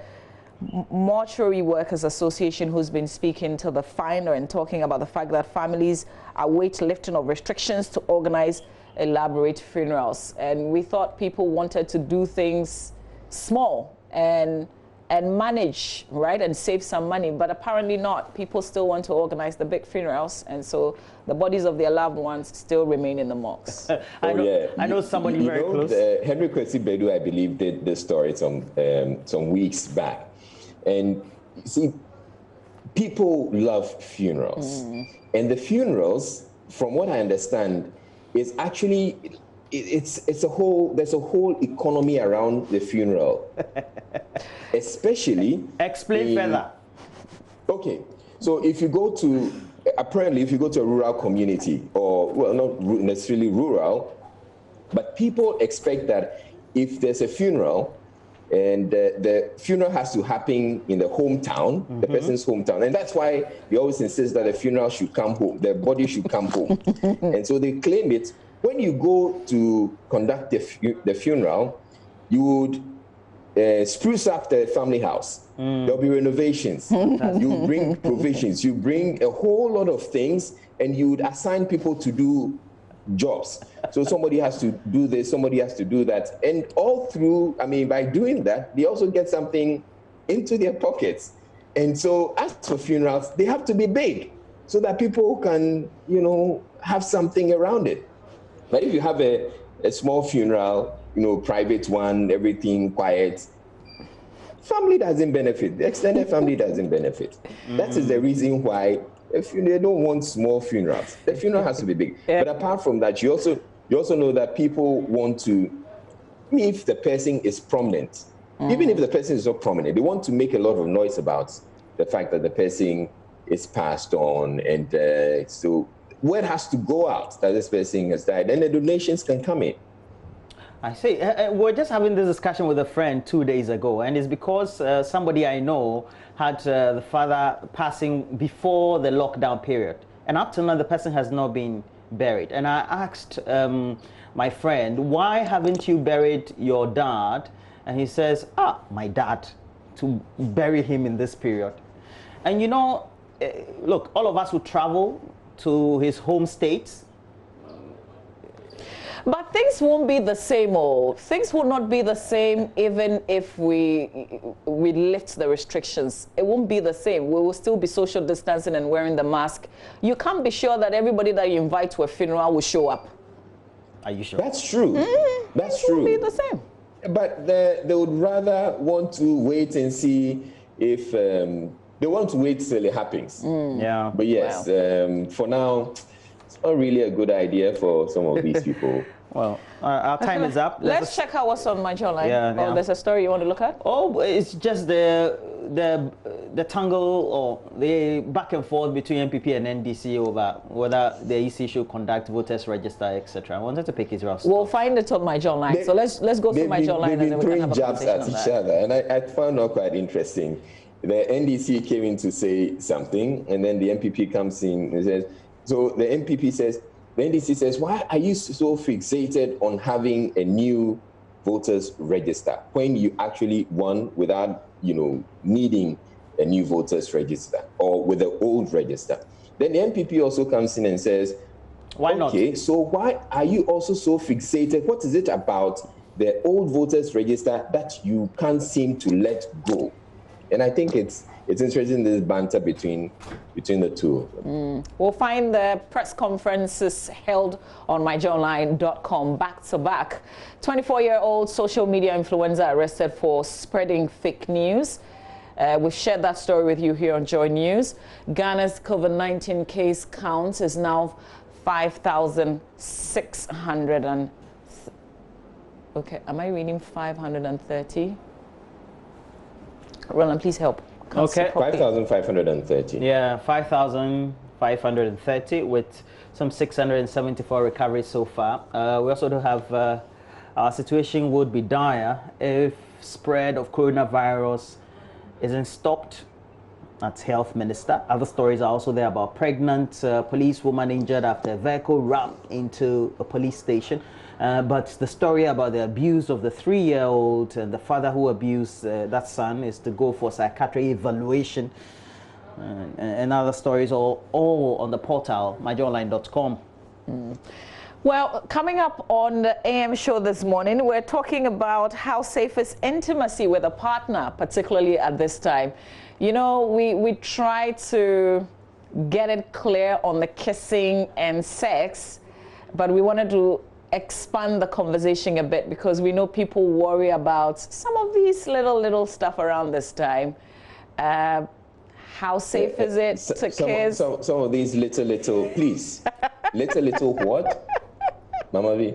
Mortuary Workers Association, who's been speaking to the finder and talking about the fact that families await lifting of restrictions to organize elaborate funerals. And we thought people wanted to do things small and manage, right, and save some money, but apparently not. People still want to organize the big funerals, and so the bodies of their loved ones still remain in the morgues. I know somebody very close. Henry Kwesi Bedu, I believe, did this story some weeks back. And you see, people love funerals. And the funerals, from what I understand, is actually, there's a whole economy around the funeral. Especially. Explain further. Okay. So if you go to, apparently if you go to a rural community, or, well, not necessarily rural, but people expect that if there's a funeral, and the funeral has to happen in the hometown, the person's hometown. And that's why they always insist that the funeral should come home, the body should come home. And so they claim it. When you go to conduct the funeral, you would spruce up the family house. There'll be renovations. You bring provisions. You bring a whole lot of things, and you would assign people to do jobs. So somebody has to do this, somebody has to do that. And all through, I mean, by doing that, they also get something into their pockets. And so as for funerals, they have to be big so that people can, you know, have something around it. But if you have a small funeral, you know, private one, everything quiet, family doesn't benefit. The extended family doesn't benefit. That is the reason why they don't want small funerals. The funeral has to be big. But apart from that, you also know that people want to, if the person is prominent, even if the person is not prominent, they want to make a lot of noise about the fact that the person is passed on. And so word has to go out that this person has died, and the donations can come in. I see. We're just having this discussion with a friend 2 days ago, and it's because somebody I know had the father passing before the lockdown period. And up till now, the person has not been buried. And I asked my friend, why haven't you buried your dad? And he says, my dad, to bury him in this period. And you know, look, all of us will travel to his home states. But things won't be the same, things will not be the same even if we lift the restrictions. It won't be the same. We will still be social distancing and wearing the mask. You can't be sure that everybody that you invite to a funeral will show up. Are you sure? That's true. That's true. It won't be the same. But they would rather want to wait and see if they want to wait till it happens. Yeah. But yes, for now, it's not really a good idea for some of these people. Well, our time is up. Let's check out what's on my jawline. Yeah. There's a story you want to look at? Oh, it's just the tangle or the back and forth between MPP and NDC over whether the EC should conduct voters register, etc. I wanted to pick Israel. We'll find it on my jawline. So let's go through my jawline and then we can have a jabs at each other, and I found out quite interesting. The NDC came in to say something, and then the MPP comes in and says, so the MPP says, the NDC says, why are you so fixated on having a new voters register when you actually won without, you know, needing a new voters register or with the old register? Then the MPP also comes in and says, why not? Okay, so why are you also so fixated? What is it about the old voters register that you can't seem to let go? And I think it's interesting, this banter between the two. We'll find the press conferences held on myjournline.com back to back. 24-year-old social media influencer arrested for spreading fake news. We've shared that story with you here on Joy News. Ghana's COVID-19 case count is now 5,600 okay, am I reading 530? Roland, please help. Okay. 5,530. Yeah, 5,530 with some 674 recoveries so far. We also do have our situation would be dire if spread of coronavirus isn't stopped That's Health Minister. Other stories are also there about pregnant policewoman injured after a vehicle rammed into a police station. But the story about the abuse of the 3-year-old and the father who abused that son is to go for psychiatric evaluation. And other stories all on the portal, myjoyonline.com. Well, coming up on the AM show this morning, we're talking about how safe is intimacy with a partner, particularly at this time. You know, we try to get it clear on the kissing and sex, but we wanted to expand the conversation a bit because we know people worry about some of these little stuff around this time. How safe is it to kiss? Some of these little, please. little what? Mama V.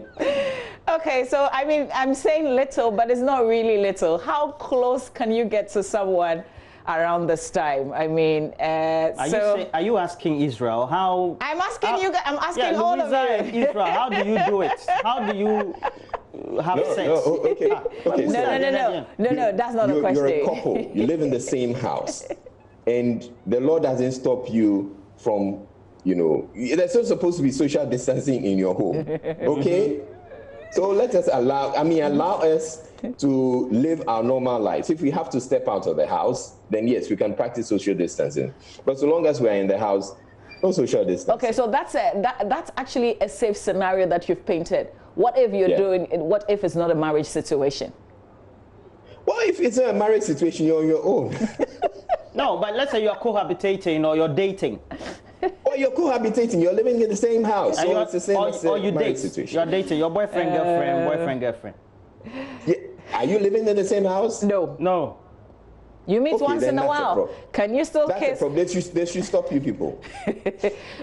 Okay, so I mean, I'm saying little, but it's not really little. How close can you get to someone around this time? I mean, are you asking Israel how? I'm asking you. I'm asking all of you. Israel, how do you do it? How do you have sex? No, that's not a question. You're a couple. You live in the same house, and the law doesn't stop you from, there's still supposed to be social distancing in your home. Okay. So let us allow us to live our normal lives. If we have to step out of the house, then yes, we can practice social distancing. But so long as we are in the house, no social distancing. Okay, so that's actually a safe scenario that you've painted. What if what if it's not a marriage situation? Well, if it's a marriage situation, you're on your own. No, but let's say you're cohabitating or you're dating. Or you're cohabitating, you're living in the same house. So it's the same or you date. Situation. You're dating your boyfriend, girlfriend. Yeah. Are you living in the same house? No. You meet once in a while. Can you still kiss? That's a problem. They should stop you people.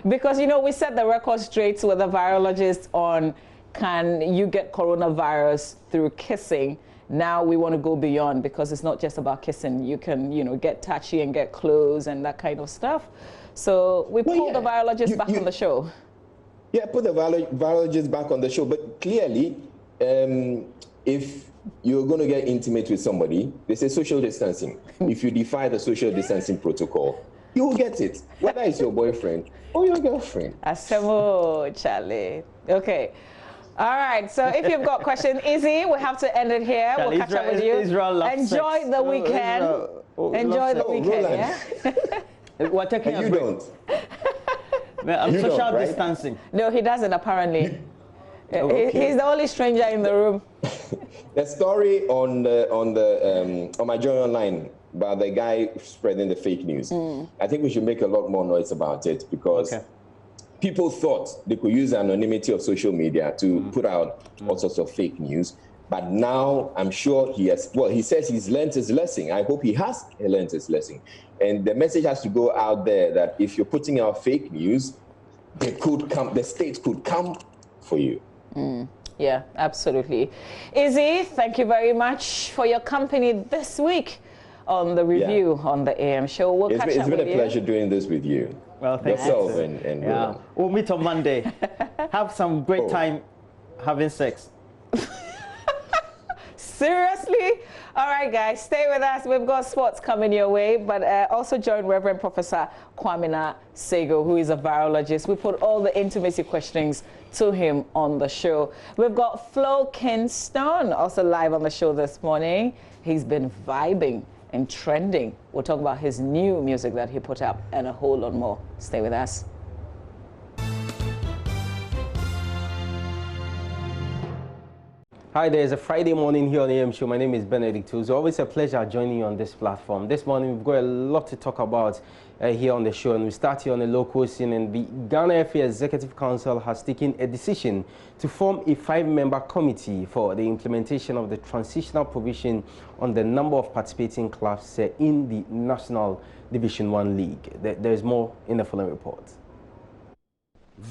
Because, we set the record straight with a virologist on can you get coronavirus through kissing. Now we want to go beyond because it's not just about kissing. You can, get touchy and get close and that kind of stuff. So we pulled the virologist back on the show. Yeah, put the virologist back on the show. But clearly, if you're going to get intimate with somebody, they say social distancing. If you defy the social distancing protocol, you will get it, whether it's your boyfriend or your girlfriend. Asemo, Charlie. Okay. All right, so if you've got questions, Izzy, we have to end it here. We'll catch up with you. Enjoy the weekend. Enjoy the weekend, yeah? We're taking a break. I'm social distancing. No, he doesn't, apparently. He's the only stranger in the room. The story on my Joy Online about the guy spreading the fake news. I think we should make a lot more noise about it because people thought they could use the anonymity of social media to put out all sorts of fake news. But now I'm sure he says he's learned his lesson. I hope he has learned his lesson. And the message has to go out there that if you're putting out fake news, the state could come for you. Yeah, absolutely. Izzy, thank you very much for your company this week on the review on the AM show. We'll catch up with you. It's been a pleasure doing this with you. Well, thank yourself and we'll meet on Monday. Have some great time having sex. Seriously? All right, guys, stay with us. We've got sports coming your way, but also join Reverend Professor Kwamina Sego, who is a virologist. We put all the intimacy questions to him on the show. We've got Flo Kingston also live on the show this morning. He's been vibing and trending. We'll talk about his new music that he put up and a whole lot more. Stay with us. Hi there, it's a Friday morning here on the AM Show. My name is Benedict. It's always a pleasure joining you on this platform. This morning we've got a lot to talk about here on the show, and we start here on the local scene. And the Ghana FA Executive Council has taken a decision to form a 5-member committee for the implementation of the transitional provision on the number of participating clubs in the National Division 1 League. There's more in the following report.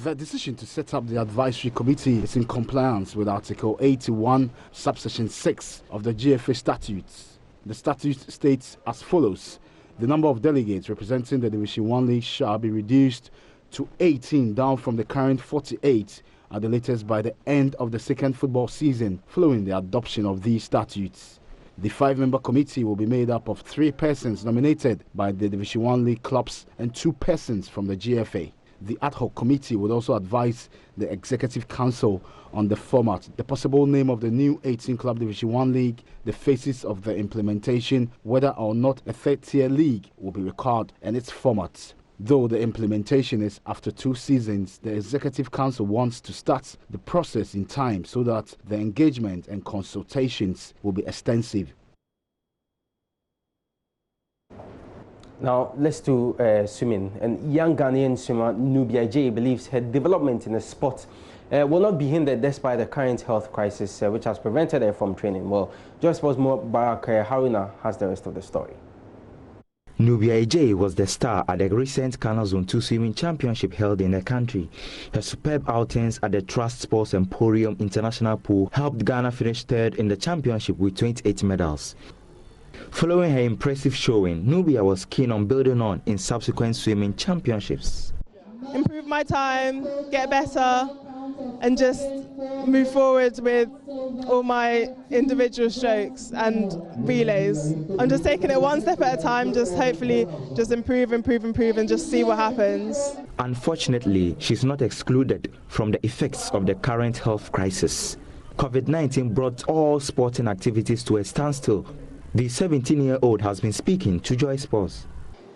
The decision to set up the advisory committee is in compliance with Article 81, subsection 6 of the GFA statutes. The statute states as follows: the number of delegates representing the Division 1 League shall be reduced to 18, down from the current 48 at the latest by the end of the second football season following the adoption of these statutes. The 5-member committee will be made up of 3 persons nominated by the Division 1 League clubs and 2 persons from the GFA. The ad hoc committee would also advise the Executive Council on the format, the possible name of the new 18-club Division 1 league, the phases of the implementation, whether or not a 3rd-tier league will be required, and its formats. Though the implementation is after 2 seasons, the Executive Council wants to start the process in time so that the engagement and consultations will be extensive. Now, let's do swimming. And young Ghanaian swimmer Nubia J believes her development in the sport will not be hindered despite the current health crisis, which has prevented her from training. Well, Joy Sports Mubarak Haruna has the rest of the story. Nubia J was the star at the recent Ghana Zone 2 Swimming Championship held in the country. Her superb outings at the Trust Sports Emporium International Pool helped Ghana finish 3rd in the championship with 28 medals. Following her impressive showing, Nubia was keen on building on in subsequent swimming championships. Improve my time, get better, and just move forward with all my individual strokes and relays. I'm just taking it one step at a time, just hopefully just improve and just see what happens. Unfortunately, she's not excluded from the effects of the current health crisis. COVID-19 brought all sporting activities to a standstill. The 17-year-old has been speaking to Joy Sports.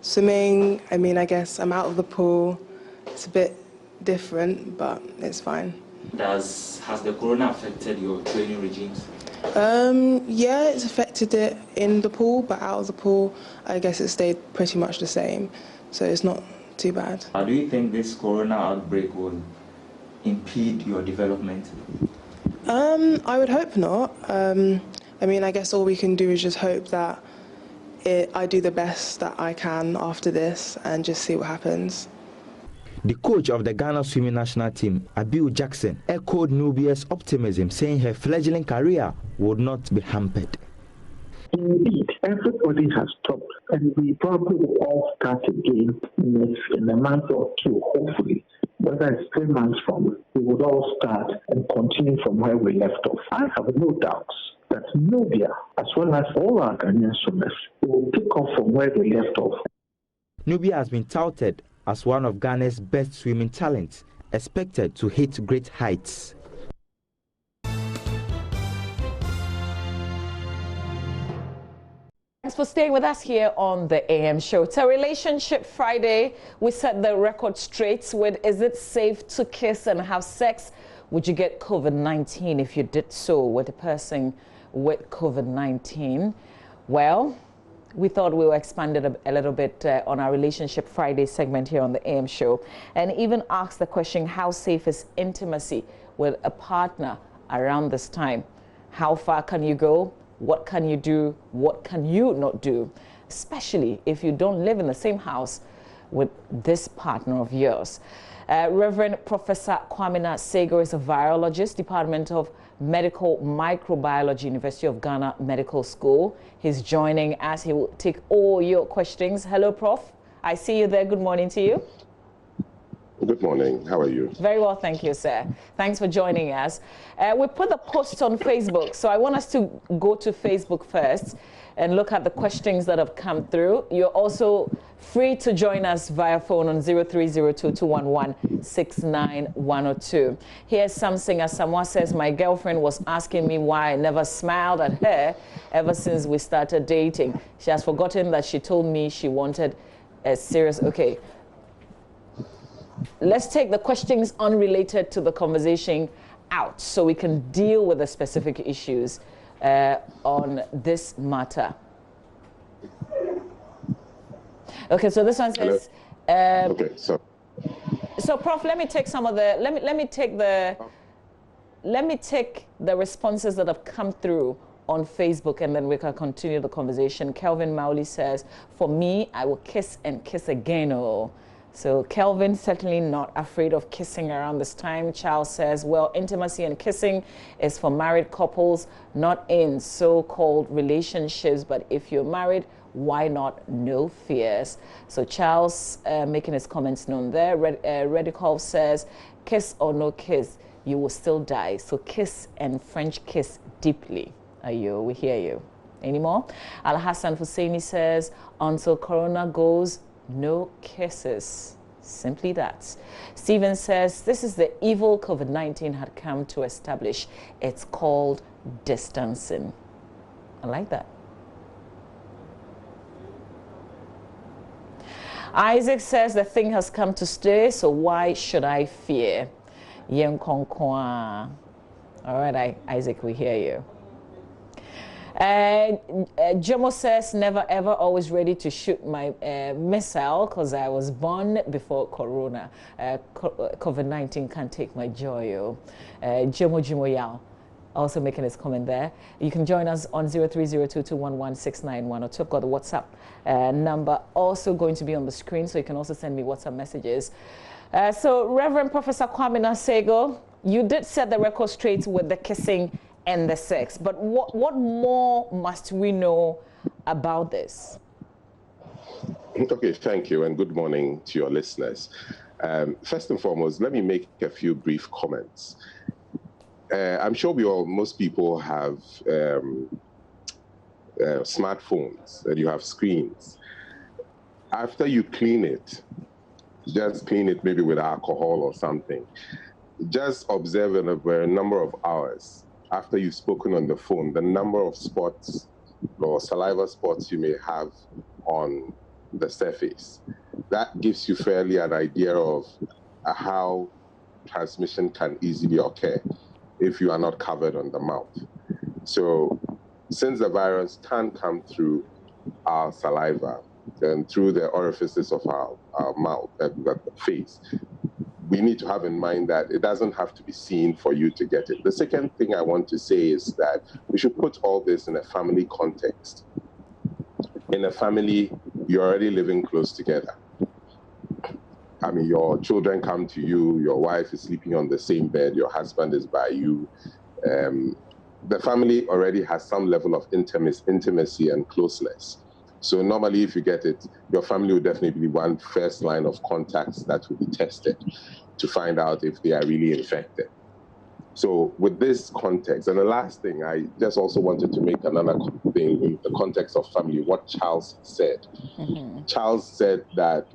Swimming, I guess I'm out of the pool. It's a bit different, but it's fine. Has the corona affected your training regimes? Yeah, it's affected it in the pool, but out of the pool, I guess it stayed pretty much the same. So it's not too bad. Do you think this corona outbreak will impede your development? I would hope not. I guess all we can do is just hope that I do the best that I can after this and just see what happens. The coach of the Ghana swimming national team, Abiu Jackson, echoed Nubia's optimism, saying her fledgling career would not be hampered. Indeed, everybody has stopped, and we probably will all start again in a month or 2, hopefully. Whether it's 3 months from, we would all start and continue from where we left off. I have no doubts that Nubia, as well as all our Ghanaian swimmers, will pick up from where we left off. Nubia has been touted as one of Ghana's best swimming talents, expected to hit great heights. Thanks for staying with us here on the AM show. It's a Relationship Friday. We set the record straight with, is it safe to kiss and have sex? Would you get COVID-19 if you did so with a person with COVID-19? Well, we thought we were expanded a little bit on our Relationship Friday segment here on the AM show, and even asked the question, how safe is intimacy with a partner around this time? How far can you go? What can you do? What can you not do? Especially if you don't live in the same house with this partner of yours. Reverend Professor Kwamina Sego is a virologist, Department of Medical Microbiology, University of Ghana Medical School. He's joining us. He will take all your questions. Hello, Prof. I see you there. Good morning to you. Good morning. How are you? Very well, thank you, sir. Thanks for joining us. We put the post on Facebook, so I want us to go to Facebook first and look at the questions that have come through. You're also free to join us via phone on 0302-211-69102. Here's something, as someone says, my girlfriend was asking me why I never smiled at her ever since we started dating. She has forgotten that she told me she wanted a serious, okay. Let's take the questions unrelated to the conversation out so we can deal with the specific issues on this matter. Okay, so this one says. Okay, so. So, Prof, let me take some of the. Let me take the responses that have come through on Facebook, and then we can continue the conversation. Kelvin Mauli says, "For me, I will kiss and kiss again." Oh. So Kelvin, certainly not afraid of kissing around this time. Charles says, well, intimacy and kissing is for married couples, not in so-called relationships. But if you're married, why not? No fears. So Charles making his comments known there. Redikov says, kiss or no kiss, you will still die. So kiss and French kiss deeply. We hear you. anymore. Al-Hassan Husseini says, until Corona goes, no kisses. Simply that. Stephen says, this is the evil COVID-19 had come to establish. It's called distancing. I like that. Isaac says the thing has come to stay, so why should I fear? All right, Isaac, we hear you. Jomo says, never ever, always ready to shoot my missile because I was born before Corona. COVID-19 can't take my joy. Jomo Yao also making his comment there. You can join us on 0302211691 or I've got the WhatsApp number also going to be on the screen, so you can also send me WhatsApp messages. So Reverend Professor Kwame Nasego, you did set the record straight with the kissing and the sex, but what more must we know about this? Okay, thank you, and good morning to your listeners. First and foremost, let me make a few brief comments. I'm sure most people have smartphones and you have screens. After you clean it, just clean it maybe with alcohol or something. Just observe over a number of hours after you've spoken on the phone, the number of spots or saliva spots you may have on the surface. That gives you fairly an idea of how transmission can easily occur if you are not covered on the mouth. So since the virus can come through our saliva and through the orifices of our mouth, the face, we need to have in mind that it doesn't have to be seen for you to get it. The second thing I want to say is that we should put all this in a family context. In a family, you're already living close together. I mean, your children come to you, your wife is sleeping on the same bed, your husband is by you. The family already has some level of intimacy and closeness. So normally if you get it, your family will definitely be one first line of contacts that will be tested to find out if they are really infected. So with this context, and the last thing, I just also wanted to make another thing in the context of family, what Charles said. Charles said that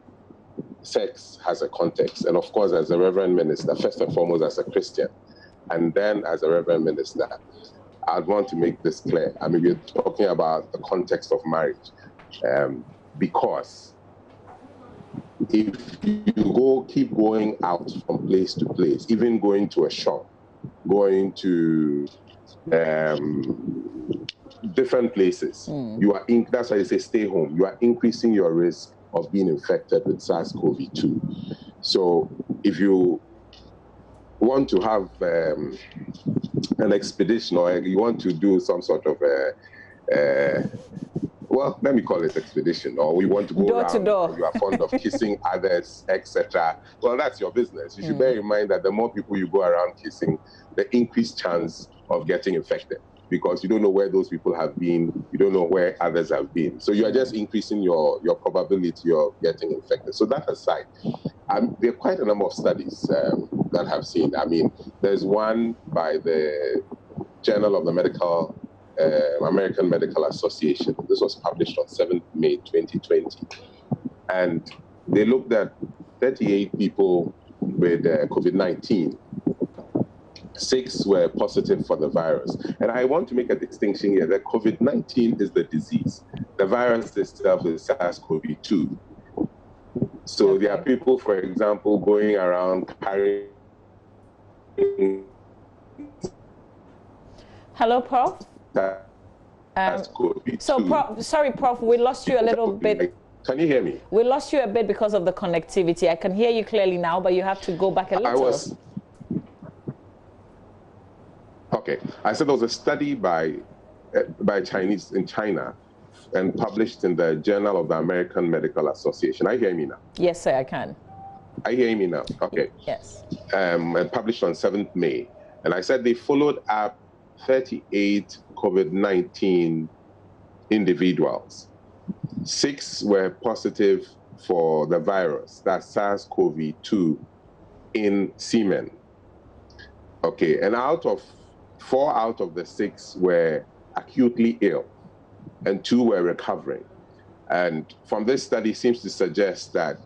sex has a context. And of course, as a Reverend Minister, first and foremost as a Christian, and then as a Reverend Minister, I'd want to make this clear. I mean, we're talking about the context of marriage. Because if you keep going out from place to place, even going to a shop, going to different places, that's why they say stay home. You are increasing your risk of being infected with SARS-CoV-2. So if you want to have an expedition, or you want to do some sort of well, let me call it expedition, or we want to go door around, to door. You are fond of kissing others, etc. Well, that's your business. You should bear in mind that the more people you go around kissing, the increased chance of getting infected, because you don't know where those people have been, you don't know where others have been. So you are just increasing your probability of getting infected. So that aside, there are quite a number of studies that have seen. I mean, there's one by the Journal of the American Medical Association. This was published on 7th May 2020. And they looked at 38 people with COVID-19. 6 were positive for the virus. And I want to make a distinction here that COVID-19 is the disease. The virus itself is SARS-CoV-2. So there are people, for example, going around carrying... Hello, Prof. Sorry, Prof, we lost you a little bit. Can you hear me? We lost you a bit because of the connectivity. I can hear you clearly now, but you have to go back a little. Okay. I said there was a study by Chinese in China and published in the Journal of the American Medical Association. I hear me now? Yes, sir, I can. I hear me now? Okay. Yes. And published on 7th May. And I said they followed up 38 COVID-19 individuals. 6 were positive for the virus, that's SARS-CoV-2, in semen. Okay, and 4 out of the 6 were acutely ill. and 2 were recovering. And from this study seems to suggest that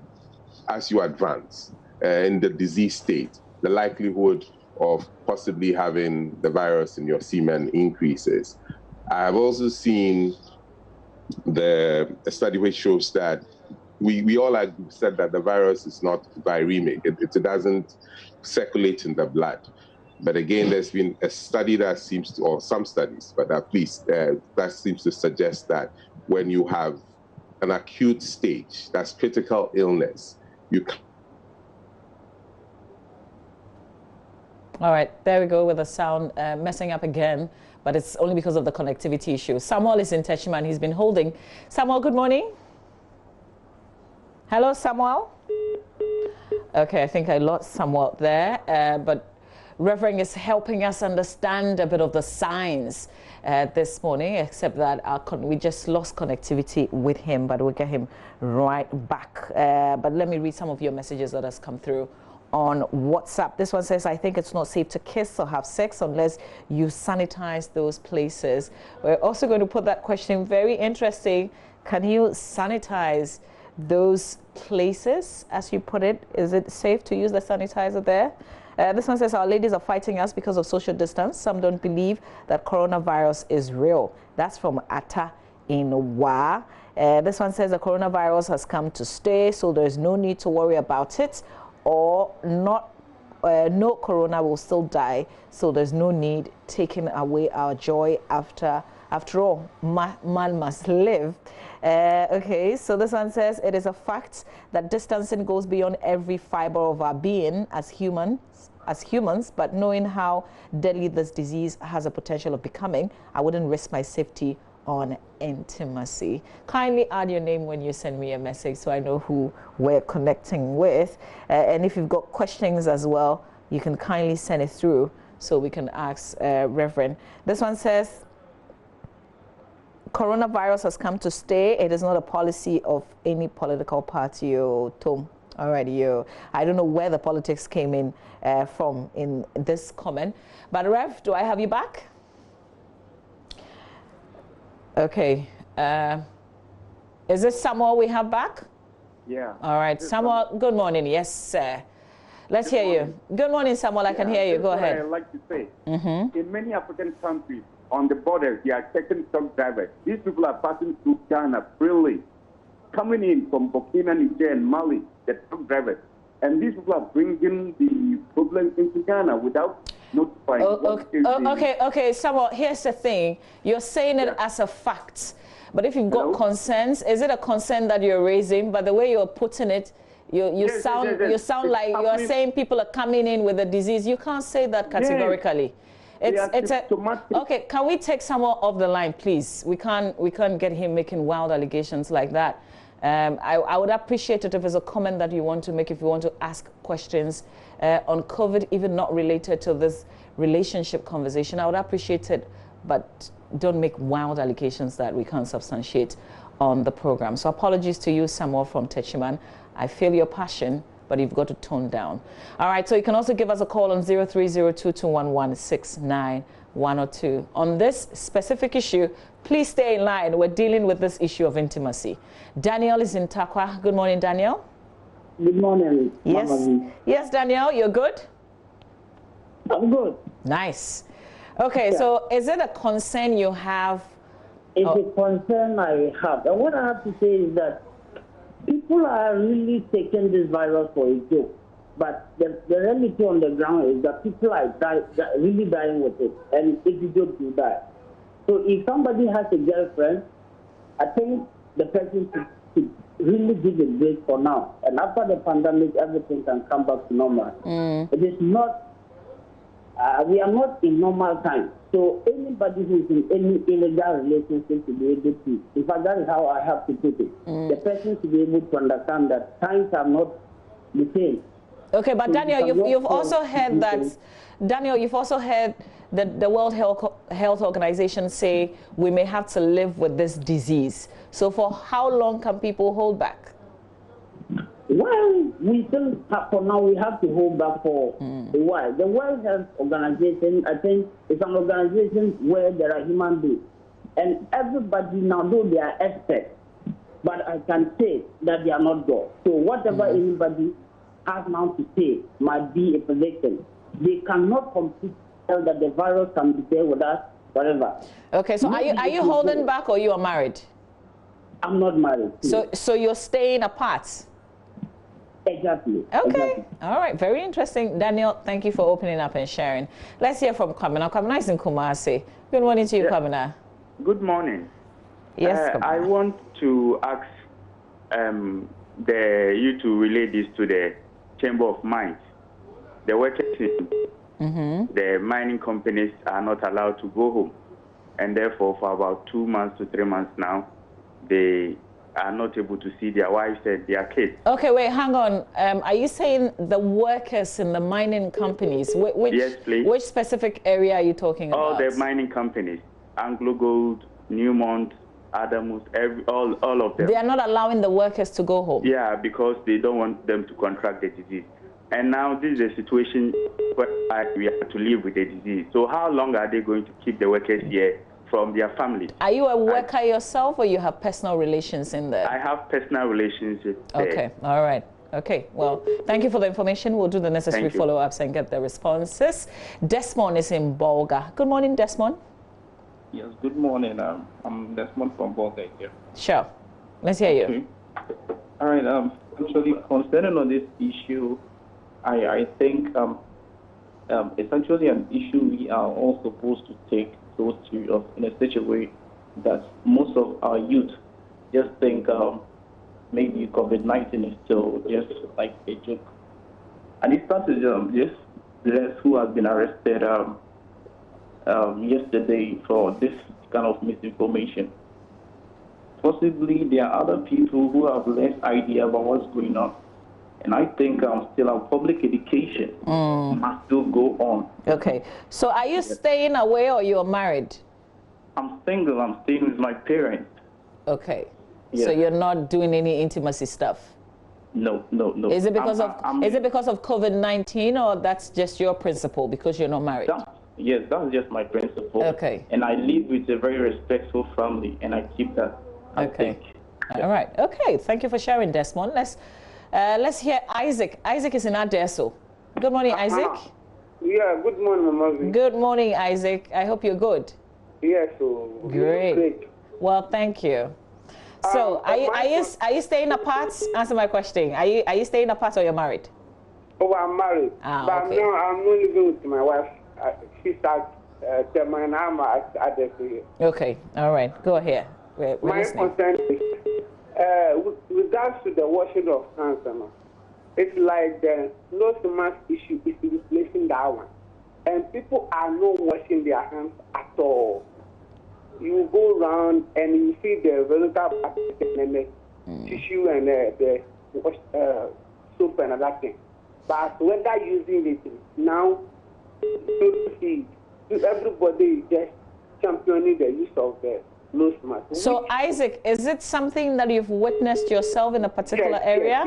as you advance in the disease state, the likelihood of possibly having the virus in your semen increases. I have also seen a study which shows that we all said that the virus is not viremic. It doesn't circulate in the blood. But again, there's been a study that seems to, or some studies, but at least that seems to suggest that when you have an acute stage, that's critical illness, you can. All right, there we go with the sound messing up again, but it's only because of the connectivity issue. Samuel is in Techiman. He's been holding. Samuel, good morning. Hello, Samuel. Okay, I think I lost Samuel there, but Reverend is helping us understand a bit of the science this morning, except that we just lost connectivity with him, but we'll get him right back. But let me read some of your messages that has come through on WhatsApp. This one says, I think it's not safe to kiss or have sex unless you sanitize those places. We're also going to put that question, very interesting. Can you sanitize those places, as you put it? Is it safe to use the sanitizer there? This one says, our ladies are fighting us because of social distance. Some don't believe that coronavirus is real. That's from Atta in Wa. This one says, the coronavirus has come to stay, so there's no need to worry about it. Or not, no corona will still die, so there's no need taking away our joy after all, man must live. Okay, so this one says, it is a fact that distancing goes beyond every fiber of our being as humans, but knowing how deadly this disease has a potential of becoming, I wouldn't risk my safety on intimacy. Kindly add your name when you send me a message so I know who we're connecting with. And if you've got questions as well, you can kindly send it through so we can ask Reverend. This one says, coronavirus has come to stay. It is not a policy of any political party, Tom. All right, I don't know where the politics came in from in this comment. But Rev, do I have you back? Okay. Is this Samuel we have back? Yeah. All right. Samuel, good morning. Yes, sir. Let's hear you. Good morning, Samuel. I can hear you. Go ahead. I'd like to say, in many African countries, on the borders, they are checking truck drivers. These people are passing through Ghana freely, coming in from Burkina, Niger, and Mali, the truck drivers. And these people are bringing the problem into Ghana without notifying. Okay, Samuel, here's the thing. You're saying it as a fact. But if you've got concerns, is it a concern that you're raising? But the way you're putting it, you sound like you're saying people are coming in with a disease. You can't say that categorically. Okay, can we take Samuel off the line, please? We can't get him making wild allegations like that. I would appreciate it if there's a comment that you want to make, if you want to ask questions on COVID, even not related to this relationship conversation. I would appreciate it, but don't make wild allegations that we can't substantiate on the program. So apologies to you, Samuel from Techiman. I feel your passion, but you've got to tone down. All right, so you can also give us a call on 0302-211-6912. On this specific issue, please stay in line. We're dealing with this issue of intimacy. Daniel is in Takwa. Good morning, Daniel. Good morning. Yes. Yes, Daniel, you're good? I'm good. Nice. Okay, so is it a concern you have? It's a concern I have. And what I have to say is that people are really taking this virus for a joke. But the reality on the ground is that people are really dying with it. And it's a joke to die. So if somebody has a girlfriend, I think the person should really give a break for now. And after the pandemic, everything can come back to normal. It is not, we are not in normal time. So anybody who is in any illegal relationship should be able to, in fact, that is how I have to put it. The person should be able to understand that times are not the same. Okay, but so Daniel, you've also heard that, Daniel, you've also heard that the World Health Organization say we may have to live with this disease. So for how long can people hold back? Well, we still have, for now, we have to hold back for a while. The World Health Organization, I think, is an organization where there are human beings. And everybody now know they are experts, but I can say that they are not God. So whatever anybody has now to say might be a prediction. They cannot completely tell that the virus can be there with us, whatever. Okay, so are you holding back or you are married? I'm not married. So you're staying apart? Exactly. Okay. Exactly. All right. Very interesting. Daniel, thank you for opening up and sharing. Let's hear from Kwamina. Kwamina is in Kumasi. Good morning to you, Kwamina. Good morning. Yes, I want to ask you to relay this to the Chamber of Mines. The workers in the mining companies are not allowed to go home. And therefore, for about 2 months to 3 months now, they are not able to see their wives and their kids. Okay, wait, hang on. Are you saying the workers in the mining companies? Yes, please. Which specific area are you talking about? All the mining companies, Anglo Gold, Newmont, Adamus, all of them. They are not allowing the workers to go home? Yeah, because they don't want them to contract the disease. And now this is a situation where we have to live with the disease. So how long are they going to keep the workers here from their families? Are you a worker yourself, or you have personal relations in there? I have personal relationships there. Okay, all right. Okay, well, thank you for the information. We'll do the necessary follow-ups and get the responses. Desmond is in Bolga. Good morning, Desmond. Yes, good morning. I'm Desmond from Bolga here. Sure. Let's hear you. All right. Actually, concerning on this issue, I think it's actually an issue we are all supposed to take so serious in a such a way that most of our youth just think maybe COVID-19 is still just like a joke. And it started just Les, who has been arrested yesterday for this kind of misinformation. Possibly there are other people who have less idea about what's going on. And I think still our public education must still go on. Okay. So are you staying away or you're married? I'm single. I'm staying with my parents. Okay. Yes. So you're not doing any intimacy stuff? No. Is it because of COVID-19, or that's just your principle because you're not married? Yes, that's just my principle. Okay. And I live with a very respectful family, and I keep that. Okay. All right. Okay. Thank you for sharing, Desmond. Let's hear Isaac. Isaac is in Adesso. Good morning, Isaac. Yeah, good morning, Mama. Good morning, Isaac. I hope you're good. Yes, so great. Well, thank you. So, are you staying apart? Answer my question. Are you staying apart or you're married? Oh, I'm married. But okay. I'm not living with my wife. She's at Tema, and I'm at Adesso. Okay. All right. Go ahead. We're my listening. concern is, with regards to the washing of hands, it's like the nose mask issue is replacing that one. And people are not washing their hands at all. You go around and you see the relative and the tissue and the soap and other thing. But when they're using it now, you see everybody is just championing the use of the nose mask. So, Isaac, is it something that you've witnessed yourself in a particular area?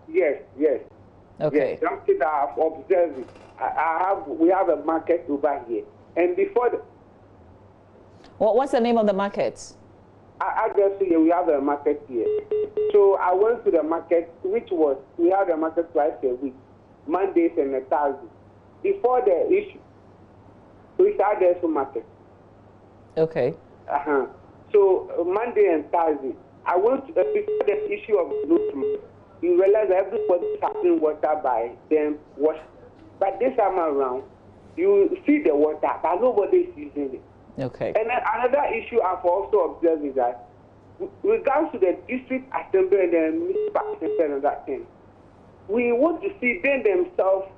Yes. Okay. Yes, something that I've observed. We have a market over here. And before what's the name of the market? I just say we have a market here. So I went to the market, we have the market twice a week, Mondays and Thursdays. Before the issue, we started the market. Okay. So Monday and Thursday, I went to before the issue of gluten. You realize everybody's tapping water by them wash. But this time around, you see the water, but nobody is using it. Okay. And then another issue I've also observed is that, with regards to the district assembly and the municipal assembly and that thing, we want to see them themselves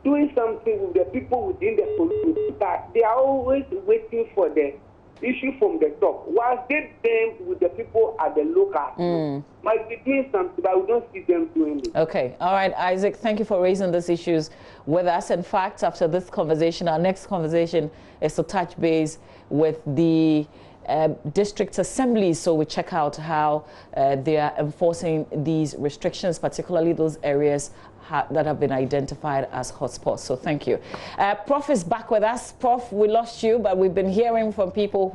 doing something with the people within the police, but they are always waiting for the issue from the top. Whilst they them with the people at the local might be doing something, but we don't see them doing it. Okay. All right, Isaac, thank you for raising these issues with us. In fact, after this conversation, our next conversation is to touch base with the district assemblies, so we check out how they are enforcing these restrictions, particularly those areas that have been identified as hotspots. So thank you. Prof is back with us. Prof, we lost you, but we've been hearing from people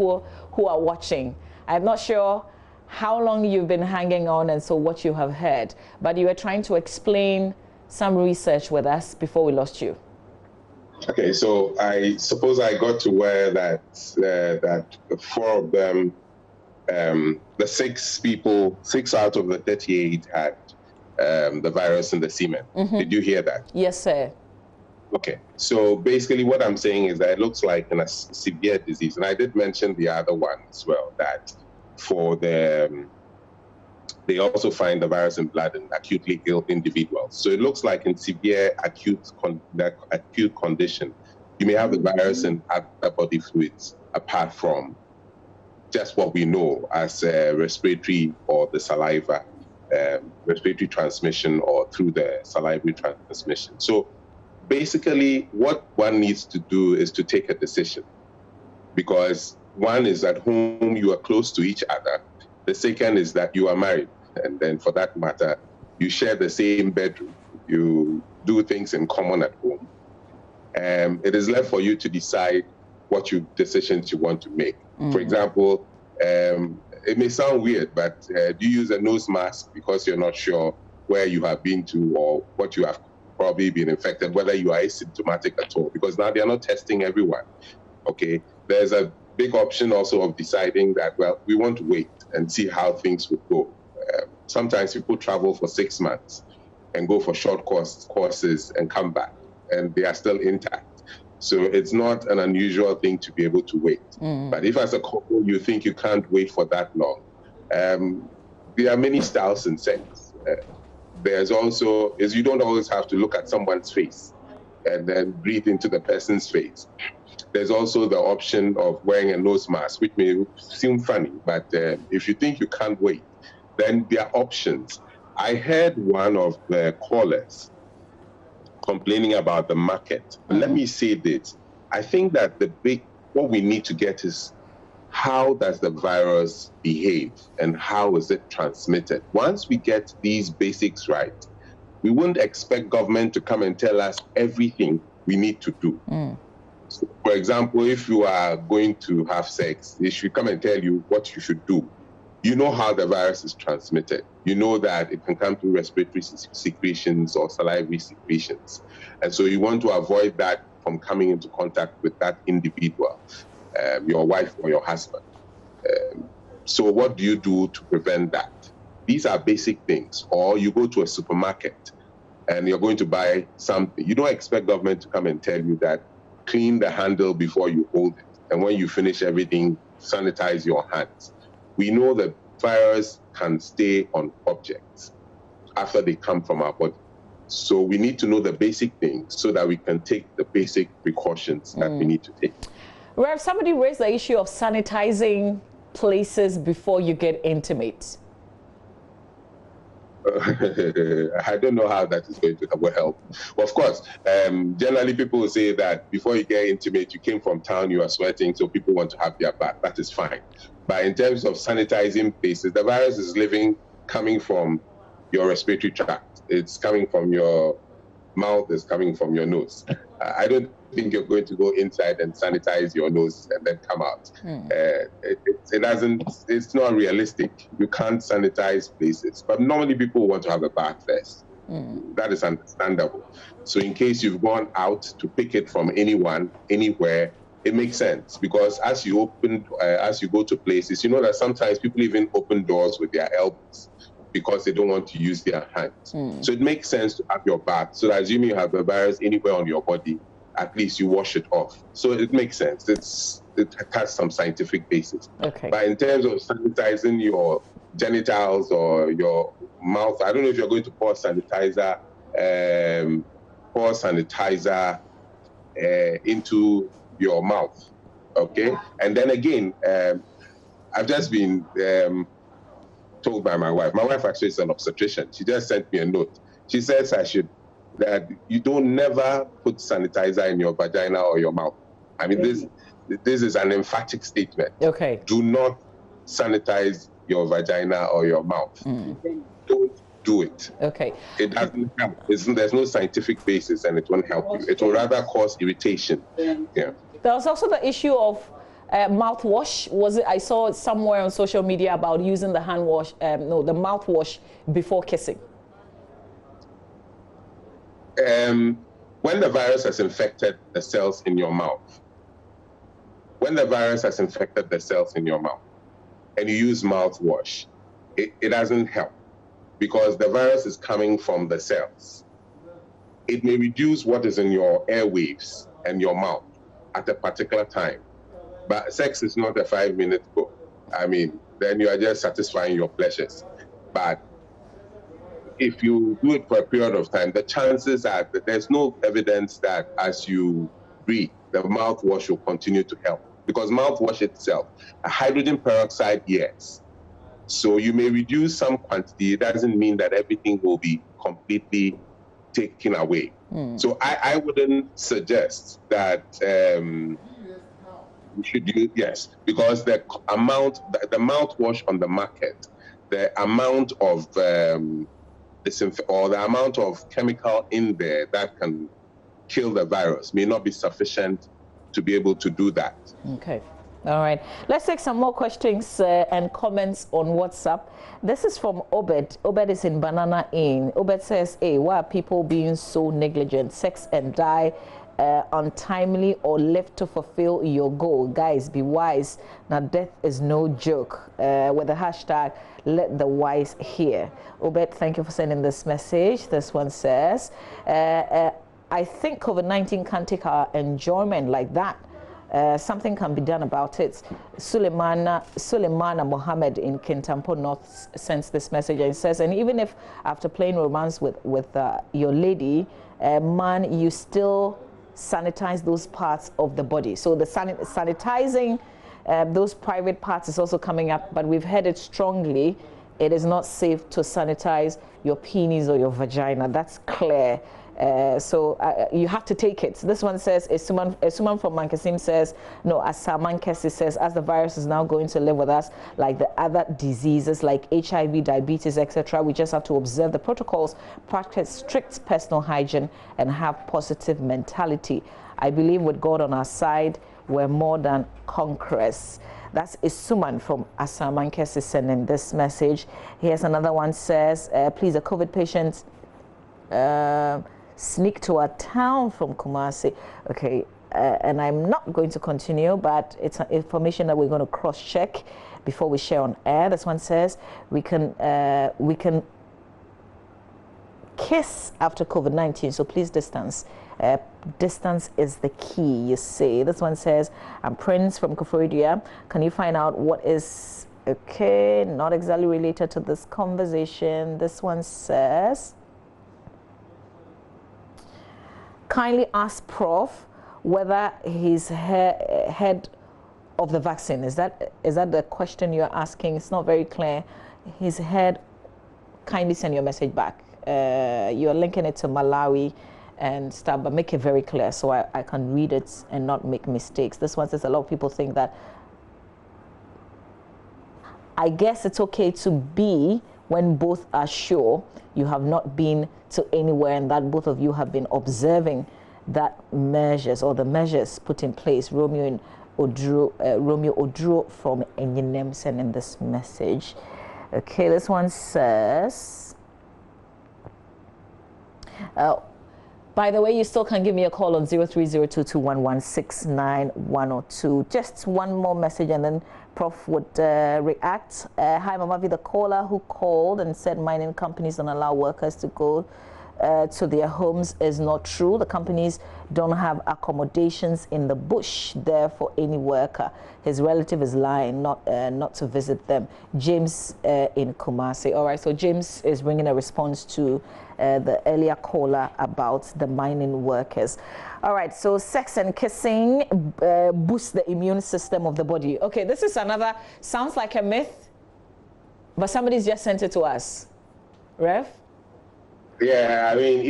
who are watching. I'm not sure how long you've been hanging on and so what you have heard, but you were trying to explain some research with us before we lost you. Okay, so I suppose I got to where that 4 of them, the 6 out of the 38 had the virus in the semen. Mm-hmm. Did you hear that? Yes, sir. Okay, so basically what I'm saying is that it looks like a severe disease. And I did mention the other one as well, that for the, they also find the virus in blood in acutely ill individuals. So it looks like in severe acute condition, you may have the virus in other body fluids apart from just what we know as respiratory or the saliva, respiratory transmission or through the salivary transmission. So basically what one needs to do is to take a decision, because one is at home, you are close to each other. The second is that you are married. And then for that matter, you share the same bedroom. You do things in common at home. It is left for you to decide what decisions you want to make. Mm-hmm. For example, it may sound weird, but do you use a nose mask because you're not sure where you have been to or what you have probably been infected, whether you are asymptomatic at all? Because now they are not testing everyone. Okay, there's a big option also of deciding that, well, we want to wait and see how things would go. Sometimes people travel for 6 months and go for short courses and come back, and they are still intact. So it's not an unusual thing to be able to wait. Mm. But if as a couple you think you can't wait for that long, there are many styles in sex. There's also, you don't always have to look at someone's face and then breathe into the person's face. There's also the option of wearing a nose mask, which may seem funny, but if you think you can't wait, then there are options. I heard one of the callers complaining about the market. Mm-hmm. Let me say this. I think that what we need to get is, how does the virus behave and how is it transmitted? Once we get these basics right, we wouldn't expect government to come and tell us everything we need to do. Mm. So, for example, if you are going to have sex, they should come and tell you what you should do. You know how the virus is transmitted. You know that it can come through respiratory secretions or salivary secretions. And so you want to avoid that from coming into contact with that individual, your wife or your husband. So what do you do to prevent that? These are basic things. Or you go to a supermarket and you're going to buy something. You don't expect government to come and tell you that clean the handle before you hold it. And when you finish everything, sanitize your hands. We know that virus can stay on objects after they come from our body. So we need to know the basic things so that we can take the basic precautions that we need to take. Rev, somebody raised the issue of sanitizing places before you get intimate. I don't know how that is going to help. Well, of course, generally people will say that before you get intimate, you came from town, you are sweating, so people want to have their bath. That is fine. But in terms of sanitizing places, the virus is coming from your respiratory tract. It's coming from your mouth, it's coming from your nose. I don't think you're going to go inside and sanitize your nose and then come out. It's not realistic. You can't sanitize places. But normally people want to have a bath first. That is understandable. So in case you've gone out to pick it from anyone, anywhere, it makes sense, because as you go to places, you know that sometimes people even open doors with their elbows because they don't want to use their hands. So it makes sense to have your bath. So that assuming you have the virus anywhere on your body, at least you wash it off. So it makes sense. It has some scientific basis. Okay. But in terms of sanitizing your genitals or your mouth, I don't know if you're going to pour sanitizer into your mouth, okay? And then again, I've just been told by my wife. My wife actually is an obstetrician. She just sent me a note. She says that you don't never put sanitizer in your vagina or your mouth. I mean, this is an emphatic statement. Okay. Do not sanitize your vagina or your mouth. Don't do it. Okay. It doesn't help. There's no scientific basis, and it won't help you. It will rather cause irritation. Yeah. There was also the issue of mouthwash. Was it? I saw it somewhere on social media about using the hand wash, the mouthwash before kissing. When the virus has infected the cells in your mouth, and you use mouthwash, it doesn't help, because the virus is coming from the cells. It may reduce what is in your airwaves and your mouth at a particular time, but sex is not a 5-minute go. I mean, then you are just satisfying your pleasures. But if you do it for a period of time, the chances are that there's no evidence that as you breathe, the mouthwash will continue to help. Because mouthwash itself, a hydrogen peroxide, yes. So you may reduce some quantity. It doesn't mean that everything will be completely taken away. So I wouldn't suggest that we should use, yes, because the mouthwash on the market, the amount of the amount of chemical in there that can kill the virus may not be sufficient to be able to do that. Okay. All right. Let's take some more questions and comments on WhatsApp. This is from Obed. Obed is in Banana Inn. Obed says, hey, why are people being so negligent? Sex and die untimely or live to fulfill your goal. Guys, be wise. Now, death is no joke. With the hashtag, let the wise hear. Obed, thank you for sending this message. This one says, I think COVID-19 can't take our enjoyment like that. Something can be done about it. Suleimana Mohammed in Kintampo North sends this message and says, and even if after playing romance with your lady, man, you still sanitize those parts of the body. So the sanitizing those private parts is also coming up, but we've heard it strongly. It is not safe to sanitize your penis or your vagina. That's clear. So you have to take it. This one says, someone from Mankasim says, no, as Samankesi says, as the virus is now going to live with us, like the other diseases like HIV, diabetes, etc., we just have to observe the protocols, practice strict personal hygiene, and have positive mentality. I believe with God on our side, we're more than conquerors. That's Isuman from Asamankesi sending this message. Here's another one says, please, the COVID patients sneak to a town from Kumasi. Okay, and I'm not going to continue, but it's information that we're going to cross-check before we share on air. This one says we can kiss after COVID-19, so please distance. Distance is the key, you see. This one says, I'm Prince from Koforidua. Can you find out what is, okay, not exactly related to this conversation. This one says, kindly ask Prof whether he's head of the vaccine. Is that the question you're asking? It's not very clear. His head, kindly send your message back. You're linking it to Malawi and stuff, but make it very clear so I can read it and not make mistakes. This one says a lot of people think that, I guess it's okay to be when both are sure you have not been to anywhere and that both of you have been observing that measures or the measures put in place. Romeo Odro from Enyinem sending this message. Okay, this one says, by the way, you still can give me a call on 030221169102. Just one more message and then Prof would react. Hi, Mamavi, the caller who called and said mining companies don't allow workers to go to their homes is not true. The companies don't have accommodations in the bush there for any worker. His relative is lying not to visit them. James in Kumasi. All right, so James is bringing a response to the earlier caller about the mining workers. All right, so sex and kissing boosts the immune system of the body. Okay, this is another, sounds like a myth, but somebody's just sent it to us. Rev? Yeah, I mean,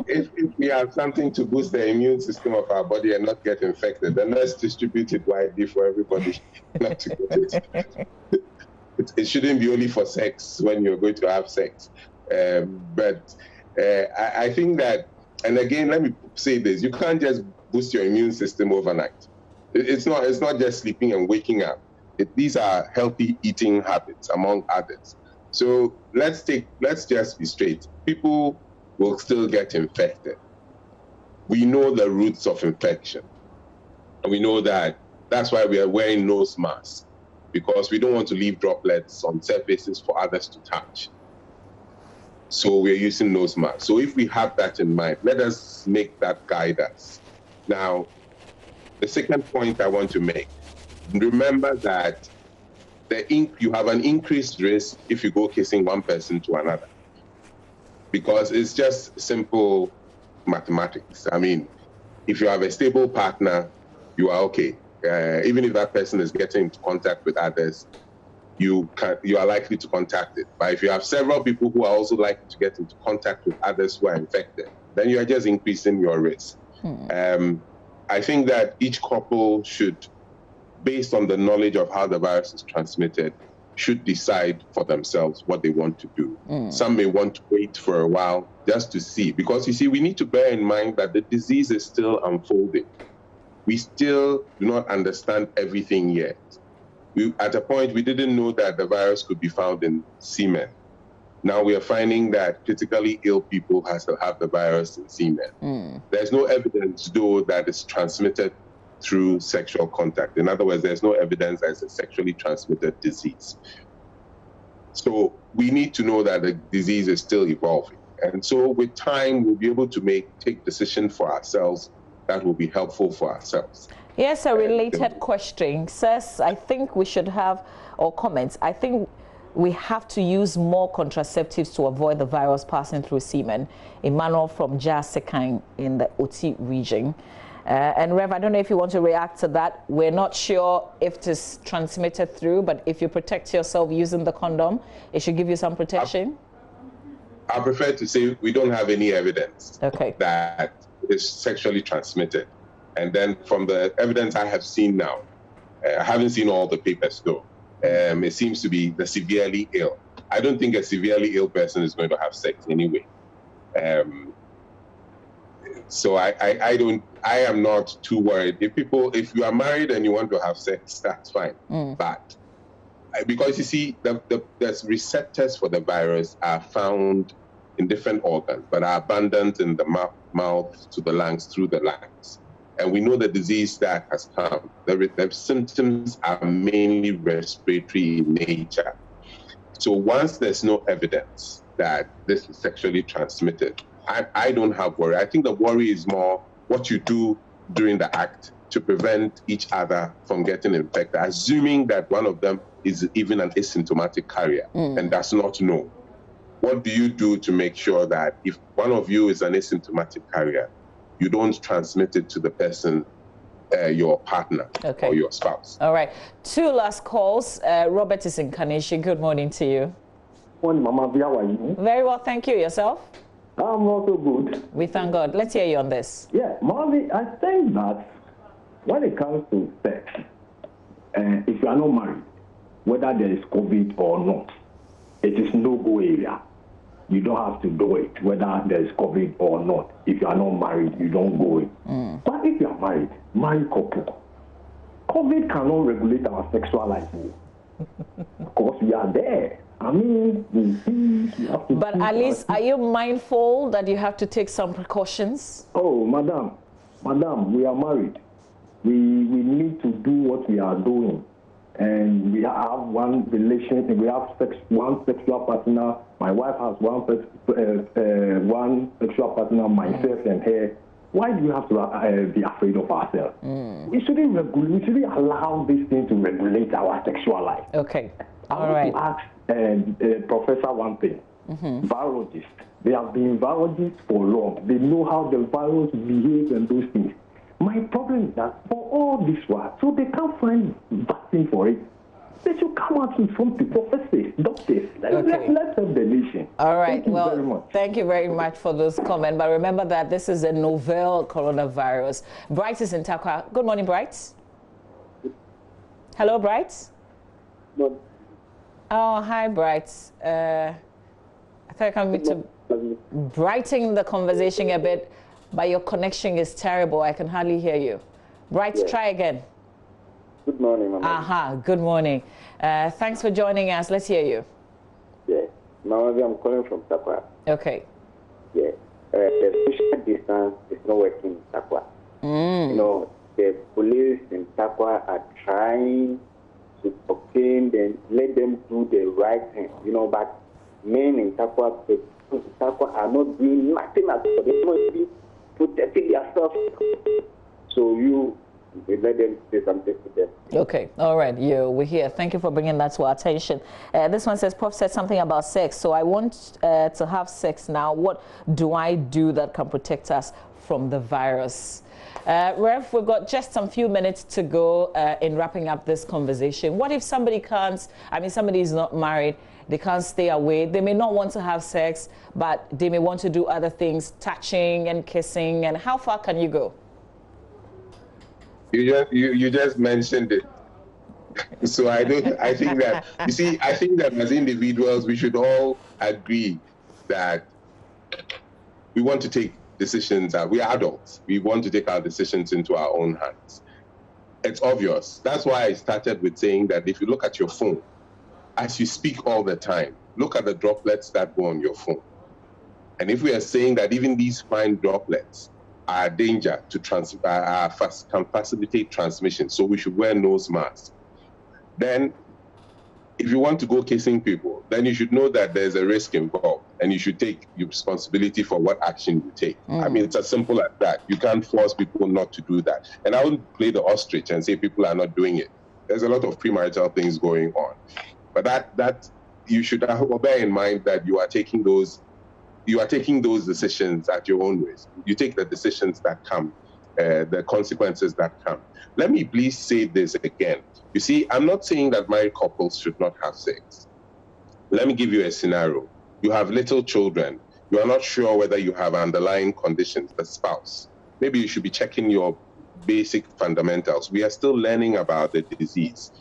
if we have something to boost the immune system of our body and not get infected, then let's distribute it widely for everybody not to get it. It shouldn't be only for sex when you're going to have sex. But I think that, and again, let me say this: you can't just boost your immune system overnight. It's not just sleeping and waking up. These are healthy eating habits, among others. So let's just be straight. People will still get infected. We know the roots of infection. And we know that's why we are wearing nose masks, because we don't want to leave droplets on surfaces for others to touch. So we're using nose masks. So if we have that in mind, let us make that guide us. Now, the second point I want to make, remember that you have an increased risk if you go kissing one person to another, because it's just simple mathematics. I mean, if you have a stable partner, you are okay. Even if that person is getting into contact with others, you are likely to contact it. But if you have several people who are also likely to get into contact with others who are infected, then you are just increasing your risk. I think that each couple should, based on the knowledge of how the virus is transmitted, should decide for themselves what they want to do. Some may want to wait for a while just to see, because you see, we need to bear in mind that the disease is still unfolding. We still do not understand everything yet. At a point, we didn't know that the virus could be found in semen. Now we are finding that critically ill people have the virus in semen. There's no evidence, though, that it's transmitted through sexual contact. In other words, there's no evidence that it's a sexually transmitted disease. So we need to know that the disease is still evolving. And so with time, we'll be able to take decisions for ourselves that will be helpful for ourselves. Yes, a related question. Says, I think we should have, or comments, I think we have to use more contraceptives to avoid the virus passing through semen. Emmanuel from Jasekang in the Oti region. And Rev, I don't know if you want to react to that. We're not sure if it is transmitted through, but if you protect yourself using the condom, it should give you some protection. I prefer to say we don't have any evidence that it's sexually transmitted. And then from the evidence I have seen now, I haven't seen all the papers though, it seems to be the severely ill. I don't think a severely ill person is going to have sex anyway. So I am not too worried. If you are married and you want to have sex, that's fine. But because you see, the receptors for the virus are found in different organs, but are abundant in the mouth to the lungs, through the lungs. And we know the disease that has come. The symptoms are mainly respiratory in nature. So once there's no evidence that this is sexually transmitted, I don't have worry. I think the worry is more what you do during the act to prevent each other from getting infected, assuming that one of them is even an asymptomatic carrier and does not know. What do you do to make sure that if one of you is an asymptomatic carrier, you don't transmit it to the person, your partner or your spouse? All right. Two last calls. Robert is in Kaneshie. Good morning to you. Morning, Mama. How are you? Very well, thank you. Yourself? I'm also good. We thank God. Let's hear you on this. Yeah, Marvin, I think that when it comes to sex, if you are not married, whether there is COVID or not, it is no-go area. You don't have to do it, whether there is COVID or not. If you are not married, you don't go in. But if you are married couple, COVID cannot regulate our sexual life. Because we are there. I mean, we have to. But at least, are you mindful that you have to take some precautions? Oh, madam, we are married. We need to do what we are doing. And we have one relationship, we have one sexual partner. My wife has one sexual partner, myself and her. Why do we have to be afraid of ourselves? We shouldn't allow this thing to regulate our sexual life. Okay. I want to ask Professor one thing. Virologists, they have been virologists for long. They know how the virus behaves and those things. My problem is that for all this while, so they can't find vaccine for it. They should come out with something. Professors, doctors. Let's help the nation. All right. Thank you very much. Thank you very much for those comments. But remember that this is a novel coronavirus. Bright is in Tarkwa. Good morning, Bright. Hello, Bright. Good. Oh, hi, Bright. I thought I need to brighten the conversation a bit, but your connection is terrible. I can hardly hear you. Bright, try again. Good morning, Mama. Good morning. Thanks for joining us. Let's hear you. Yeah. Mama, I'm calling from Tarkwa. Okay. Yeah. The social distance is not working in Tarkwa. You know, the police in Tarkwa are trying to obtain them, let them do the right thing. You know, but men in Tarkwa are not doing nothing at all. They must be protecting themselves. So we let them say something to them. Okay, all right, we're here. Thank you for bringing that to our attention. This one says, Prof said something about sex. So I want to have sex now. What do I do that can protect us from the virus? Rev, we've got just some few minutes to go in wrapping up this conversation. What if somebody somebody is not married, they can't stay away, they may not want to have sex, but they may want to do other things, touching and kissing, and how far can you go? You just mentioned it. So I think that, you see, I think that as individuals, we should all agree that we want to take decisions. We are adults. We want to take our decisions into our own hands. It's obvious. That's why I started with saying that if you look at your phone, as you speak all the time, look at the droplets that go on your phone. And if we are saying that even these fine droplets are a danger to can facilitate transmission, so we should wear nose masks. Then, if you want to go kissing people, then you should know that there's a risk involved, and you should take your responsibility for what action you take. I mean, it's as simple as that. You can't force people not to do that. And I wouldn't play the ostrich and say people are not doing it. There's a lot of premarital things going on, but that you should bear in mind that you are taking those decisions at your own risk. You take the decisions that come, the consequences that come. Let me please say this again. You see, I'm not saying that married couples should not have sex. Let me give you a scenario. You have little children. You are not sure whether you have underlying conditions, the spouse. Maybe you should be checking your basic fundamentals. We are still learning about the disease.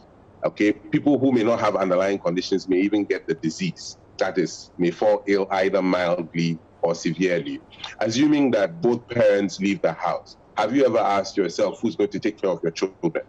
Okay, people who may not have underlying conditions may even get the disease. That is, may fall ill either mildly or severely. Assuming that both parents leave the house, have you ever asked yourself who's going to take care of your children?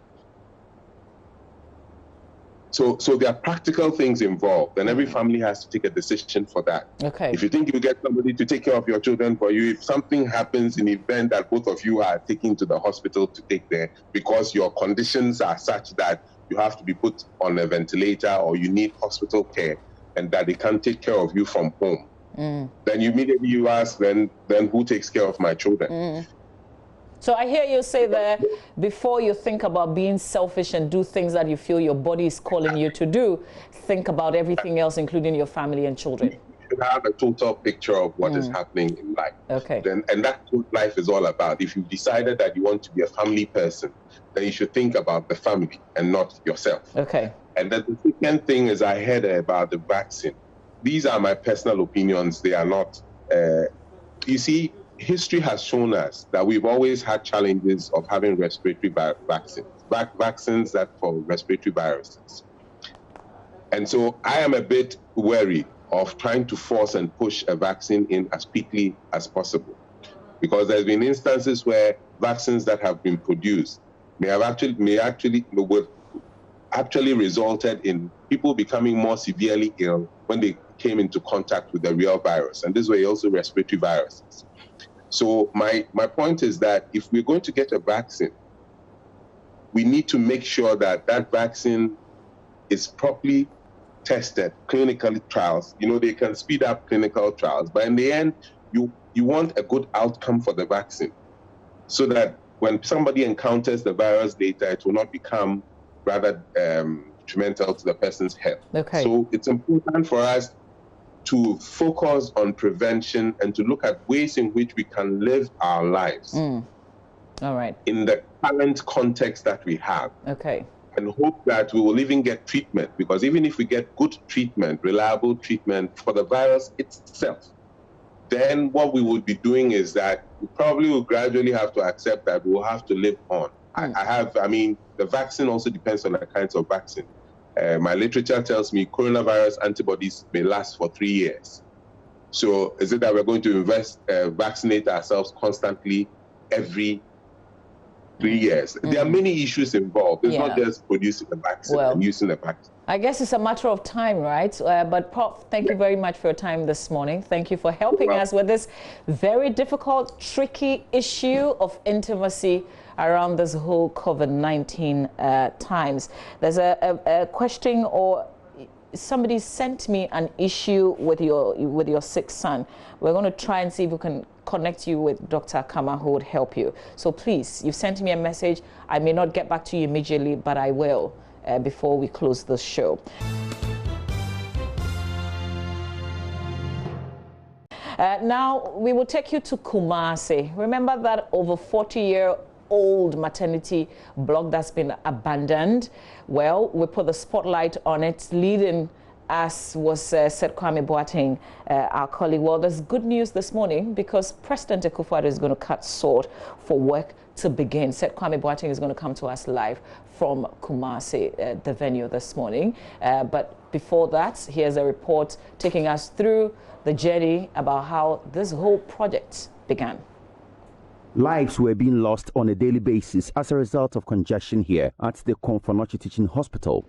So there are practical things involved, and every family has to take a decision for that. Okay. If you think you get somebody to take care of your children for you, if something happens in the event that both of you are taken to the hospital to take care because your conditions are such that you have to be put on a ventilator or you need hospital care, and that they can't take care of you from home, then immediately you ask, then who takes care of my children? So I hear you say that before you think about being selfish and do things that you feel your body is calling you to do, think about everything else, including your family and children. You should have a total picture of what is happening in life. Okay. And that's what life is all about. If you've decided that you want to be a family person, then you should think about the family and not yourself. Okay. And then the second thing is I heard about the vaccine. These are my personal opinions. They are not, you see, history has shown us that we've always had challenges of having respiratory vaccines that for respiratory viruses. And so I am a bit wary of trying to force and push a vaccine in as quickly as possible, because there's been instances where vaccines that have been produced actually resulted in people becoming more severely ill when they came into contact with the real virus. And these were also respiratory viruses. So my point is that if we're going to get a vaccine, we need to make sure that that vaccine is properly tested, clinical trials. You know, they can speed up clinical trials, but in the end, you want a good outcome for the vaccine so that when somebody encounters the virus data, it will not become rather detrimental to the person's health. Okay. So it's important for us to focus on prevention and to look at ways in which we can live our lives. All right. In the current context that we have. Okay. and hope that we will even get treatment, because even if we get good treatment, reliable treatment for the virus itself, then what we would be doing is that we probably will gradually have to accept that we will have to live on. The vaccine also depends on the kinds of vaccine. My literature tells me coronavirus antibodies may last for 3 years. So is it that we're going to vaccinate ourselves constantly every 3 years? There are many issues involved. It's not just producing a vaccine and using the vaccine. I guess it's a matter of time, right? But Prof, thank you very much for your time this morning. Thank you for helping us with this very difficult, tricky issue of intimacy around this whole COVID-19 times. There's a question, or somebody sent me an issue with your sick son. We're going to try and see if we can connect you with Dr. Kama, who would help you. So please, you've sent me a message. I may not get back to you immediately, but I will before we close the show. Now, we will take you to Kumasi. Remember that over 40-year-old maternity block that's been abandoned? Well, we put the spotlight on it, leading as was said Kwame Boateng, our colleague. Well, there's good news this morning because President Akufo-Addo is going to cut short for work to begin. Said Kwame Boateng is going to come to us live from Kumasi, the venue this morning. But before that, here's a report taking us through the journey about how this whole project began. Lives were being lost on a daily basis as a result of congestion here at the Komfo Anokye Teaching Hospital,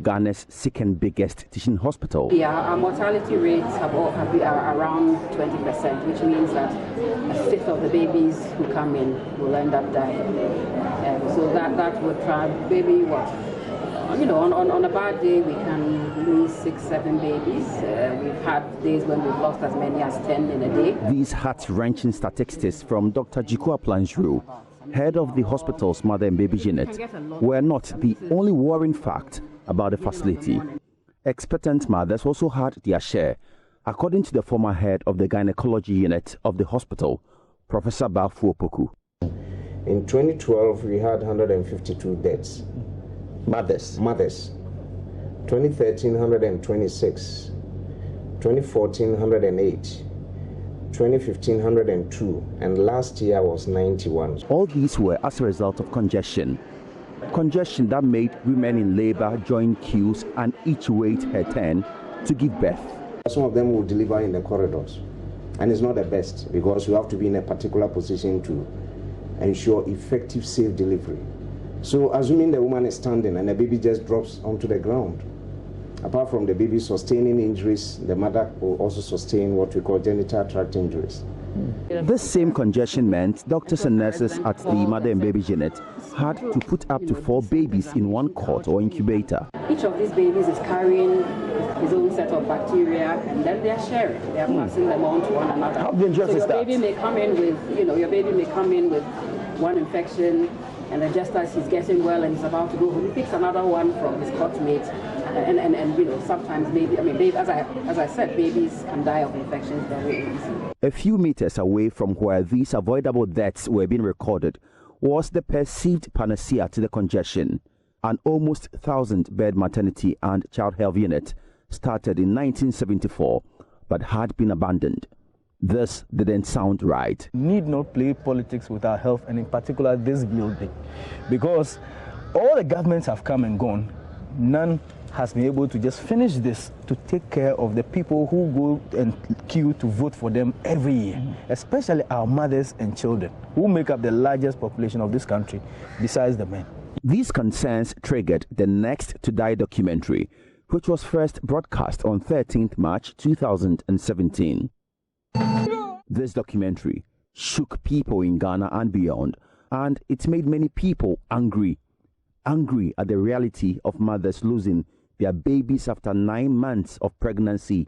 Ghana's second biggest teaching hospital. Yeah, our mortality rates are around 20%, which means that a fifth of the babies who come in will end up dying. So that would try maybe what? On a bad day, we can lose 6-7 babies. We've had days when we've lost as many as 10 in a day. These heart-wrenching statistics from Dr. Jikua Planjuru, head of the hospital's mother and baby unit, were not the only worrying fact about the facility. Expectant mothers also had their share, according to the former head of the gynecology unit of the hospital, Professor Bafu Opoku. In 2012, we had 152 deaths. Mothers. 2013, 126. 2014, 108. 2015, 102. And last year was 91. All these were as a result of congestion. Congestion that made women in labor join queues and each wait her turn to give birth. Some of them will deliver in the corridors. And it's not the best because you have to be in a particular position to ensure effective, safe delivery. So assuming the woman is standing and the baby just drops onto the ground, apart from the baby sustaining injuries, the mother will also sustain what we call genital tract injuries. This same congestion meant doctors and nurses at the mother and baby unit had to put up to 4 babies in one cot or incubator. Each of these babies is carrying his own set of bacteria, and then they are sharing. They are passing them on to one another. How dangerous is that? Baby may come in with, your baby may come in with one infection, and then just as he's getting well and he's about to go home, he picks another one from his cot mate, and sometimes as I said, babies can die of infections very easily. A few meters away from where these avoidable deaths were being recorded was the perceived panacea to the congestion. An almost 1,000-bed maternity and child health unit started in 1974 but had been abandoned. This didn't sound right. Need not play politics with our health, and in particular this building, because all the governments have come and gone. None has been able to just finish this to take care of the people who go and queue to vote for them every year, especially our mothers and children, who make up the largest population of this country besides the men. These concerns triggered the Next to Die documentary, which was first broadcast on 13th March 2017. This documentary shook people in Ghana and beyond, and it made many people angry at the reality of mothers losing their babies after 9 months of pregnancy.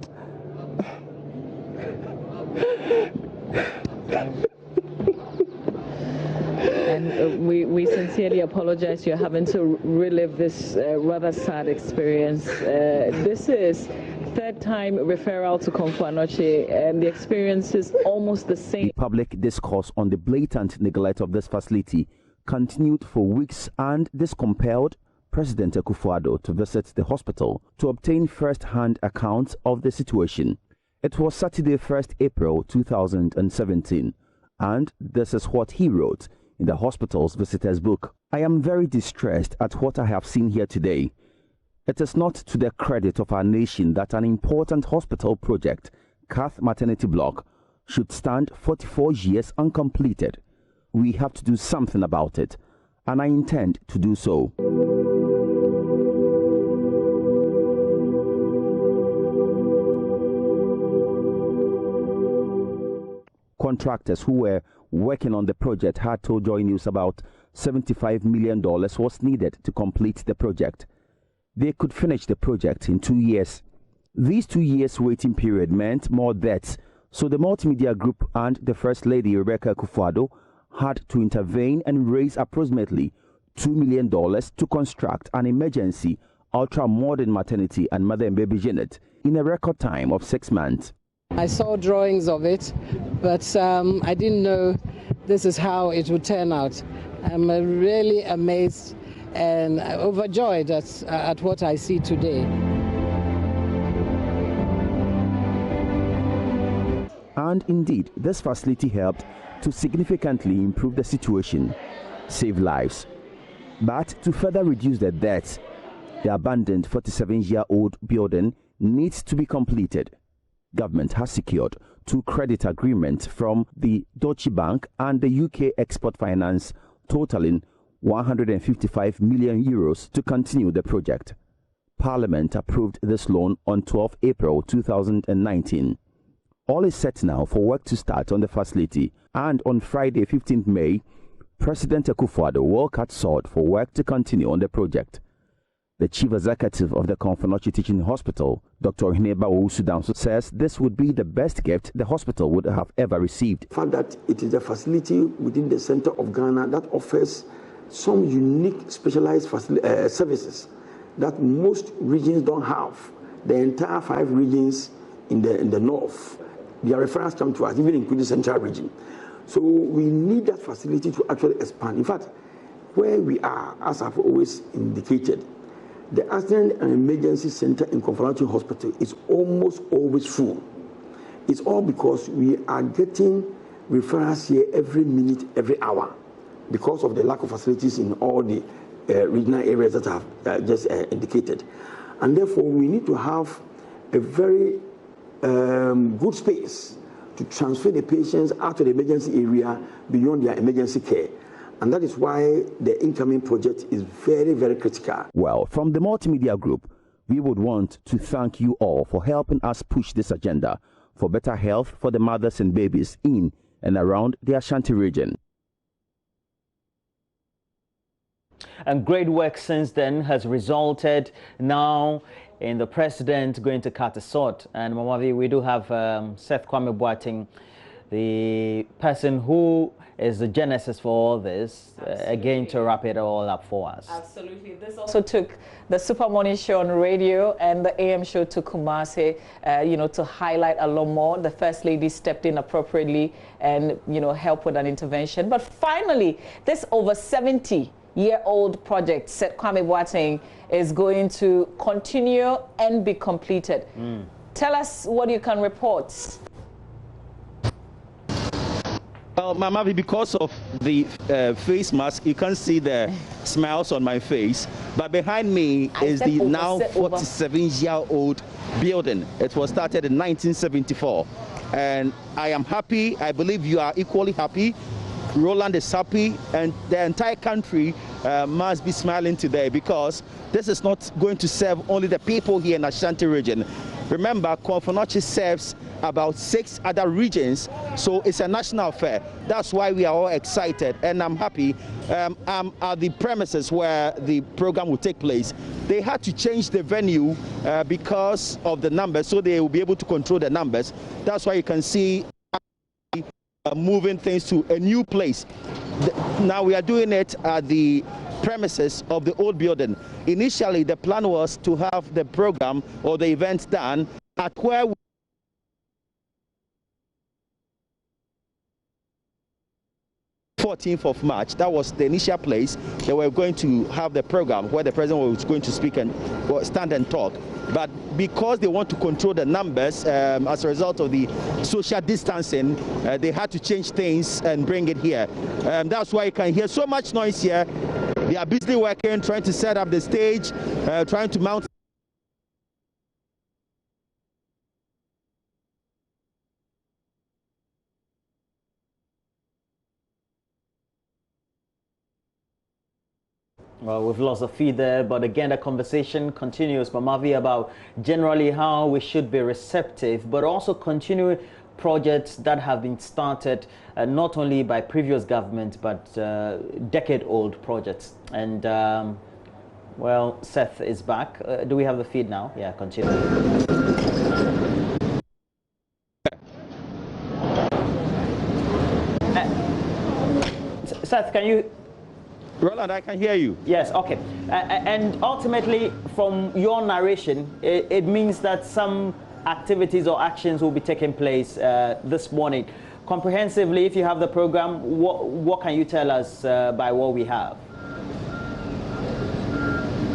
And we sincerely apologize you're having to relive this rather sad experience. This is third time referral to Komfo Anokye, and the experience is almost the same. The public discourse on the blatant neglect of this facility continued for weeks, and this compelled President Akufo-Addo to visit the hospital to obtain first-hand accounts of the situation. It was Saturday, 1st April 2017, and this is what he wrote in the hospital's visitors book. I am very distressed at what I have seen here today. It is not to the credit of our nation that an important hospital project, Kath Maternity Block, should stand 44 years uncompleted. We have to do something about it, and I intend to do so. Contractors who were working on the project had told Joy News about $75 million was needed to complete the project. They could finish the project in 2 years. These 2 years waiting period meant more debts, so the Multimedia Group and the First Lady Rebecca Akufo-Addo had to intervene and raise approximately $2 million to construct an emergency ultra-modern maternity and mother and baby unit in a record time of 6 months. I saw drawings of it, but I didn't know this is how it would turn out. I'm really amazed and overjoyed at what I see today. And indeed, this facility helped to significantly improve the situation, save lives. But to further reduce the deaths, the abandoned 47-year-old building needs to be completed. Government has secured 2 credit agreements from the Deutsche Bank and the UK Export Finance, totaling €155 million to continue the project. Parliament approved this loan on 12 April 2019. All is set now for work to start on the facility, and on Friday, 15th May, President Akufo-Addo will cut sword for work to continue on the project. The chief executive of the Komfo Anokye Teaching Hospital, Dr. Ohineba Owusu-Danso, says this would be the best gift the hospital would have ever received. The fact that it is a facility within the center of Ghana that offers some unique specialized services that most regions don't have. The entire 5 regions in the north, their referrals come to us, even including the central region. So we need that facility to actually expand. In fact, where we are, as I've always indicated, the Accident and Emergency Center in Komfo Anokye Hospital is almost always full. It's all because we are getting referrals here every minute, every hour, because of the lack of facilities in all the regional areas that I have just indicated. And therefore, we need to have a very good space to transfer the patients out of the emergency area beyond their emergency care. And that is why the incoming project is very, very critical. Well, from the Multimedia Group, we would want to thank you all for helping us push this agenda for better health for the mothers and babies in and around the Ashanti region. And great work since then has resulted now in the president going to cut a sword. And Mamavi, we do have Seth Kwame Boateng, the person who is the genesis for all this, again to wrap it all up for us. Absolutely. This also took the Super Morning Show on radio and the AM show to Kumasi, to highlight a lot more. The First Lady stepped in appropriately and, helped with an intervention. But finally, this over 70-year-old project, Seth Kwame Boateng, is going to continue and be completed. Tell us what you can report. Well, Mamavi, because of the face mask, you can't see the smiles on my face. But behind me is the now 47-year-old building. It was started in 1974. And I am happy. I believe you are equally happy. Roland is happy. And the entire country must be smiling today, because this is not going to serve only the people here in Ashanti region. Remember, Komfo Anokye serves about 6 other regions, so it's a national affair. That's why we are all excited, and I'm happy. I'm at the premises where the program will take place. They had to change the venue because of the numbers, so they will be able to control the numbers. That's why you can see moving things to a new place. Now we are doing it at the premises of the old building. Initially, the plan was to have the program or the event done at where we 14th of March. That was the initial place they were going to have the program where the president was going to speak and stand and talk. But because they want to control the numbers as a result of the social distancing, they had to change things and bring it here. That's why you can hear so much noise here. They are busily working, trying to set up the stage, trying to mount. Well, we've lost a feed there, but again, the conversation continues, Mamavi, about generally how we should be receptive, but also continue projects that have been started not only by previous governments, but decade-old projects. And, well, Seth is back. Do we have the feed now? Yeah, continue. Seth, can you... Roland, I can hear you. Yes, okay. And ultimately, from your narration, it means that some activities or actions will be taking place this morning. Comprehensively, if you have the program, what can you tell us by what we have?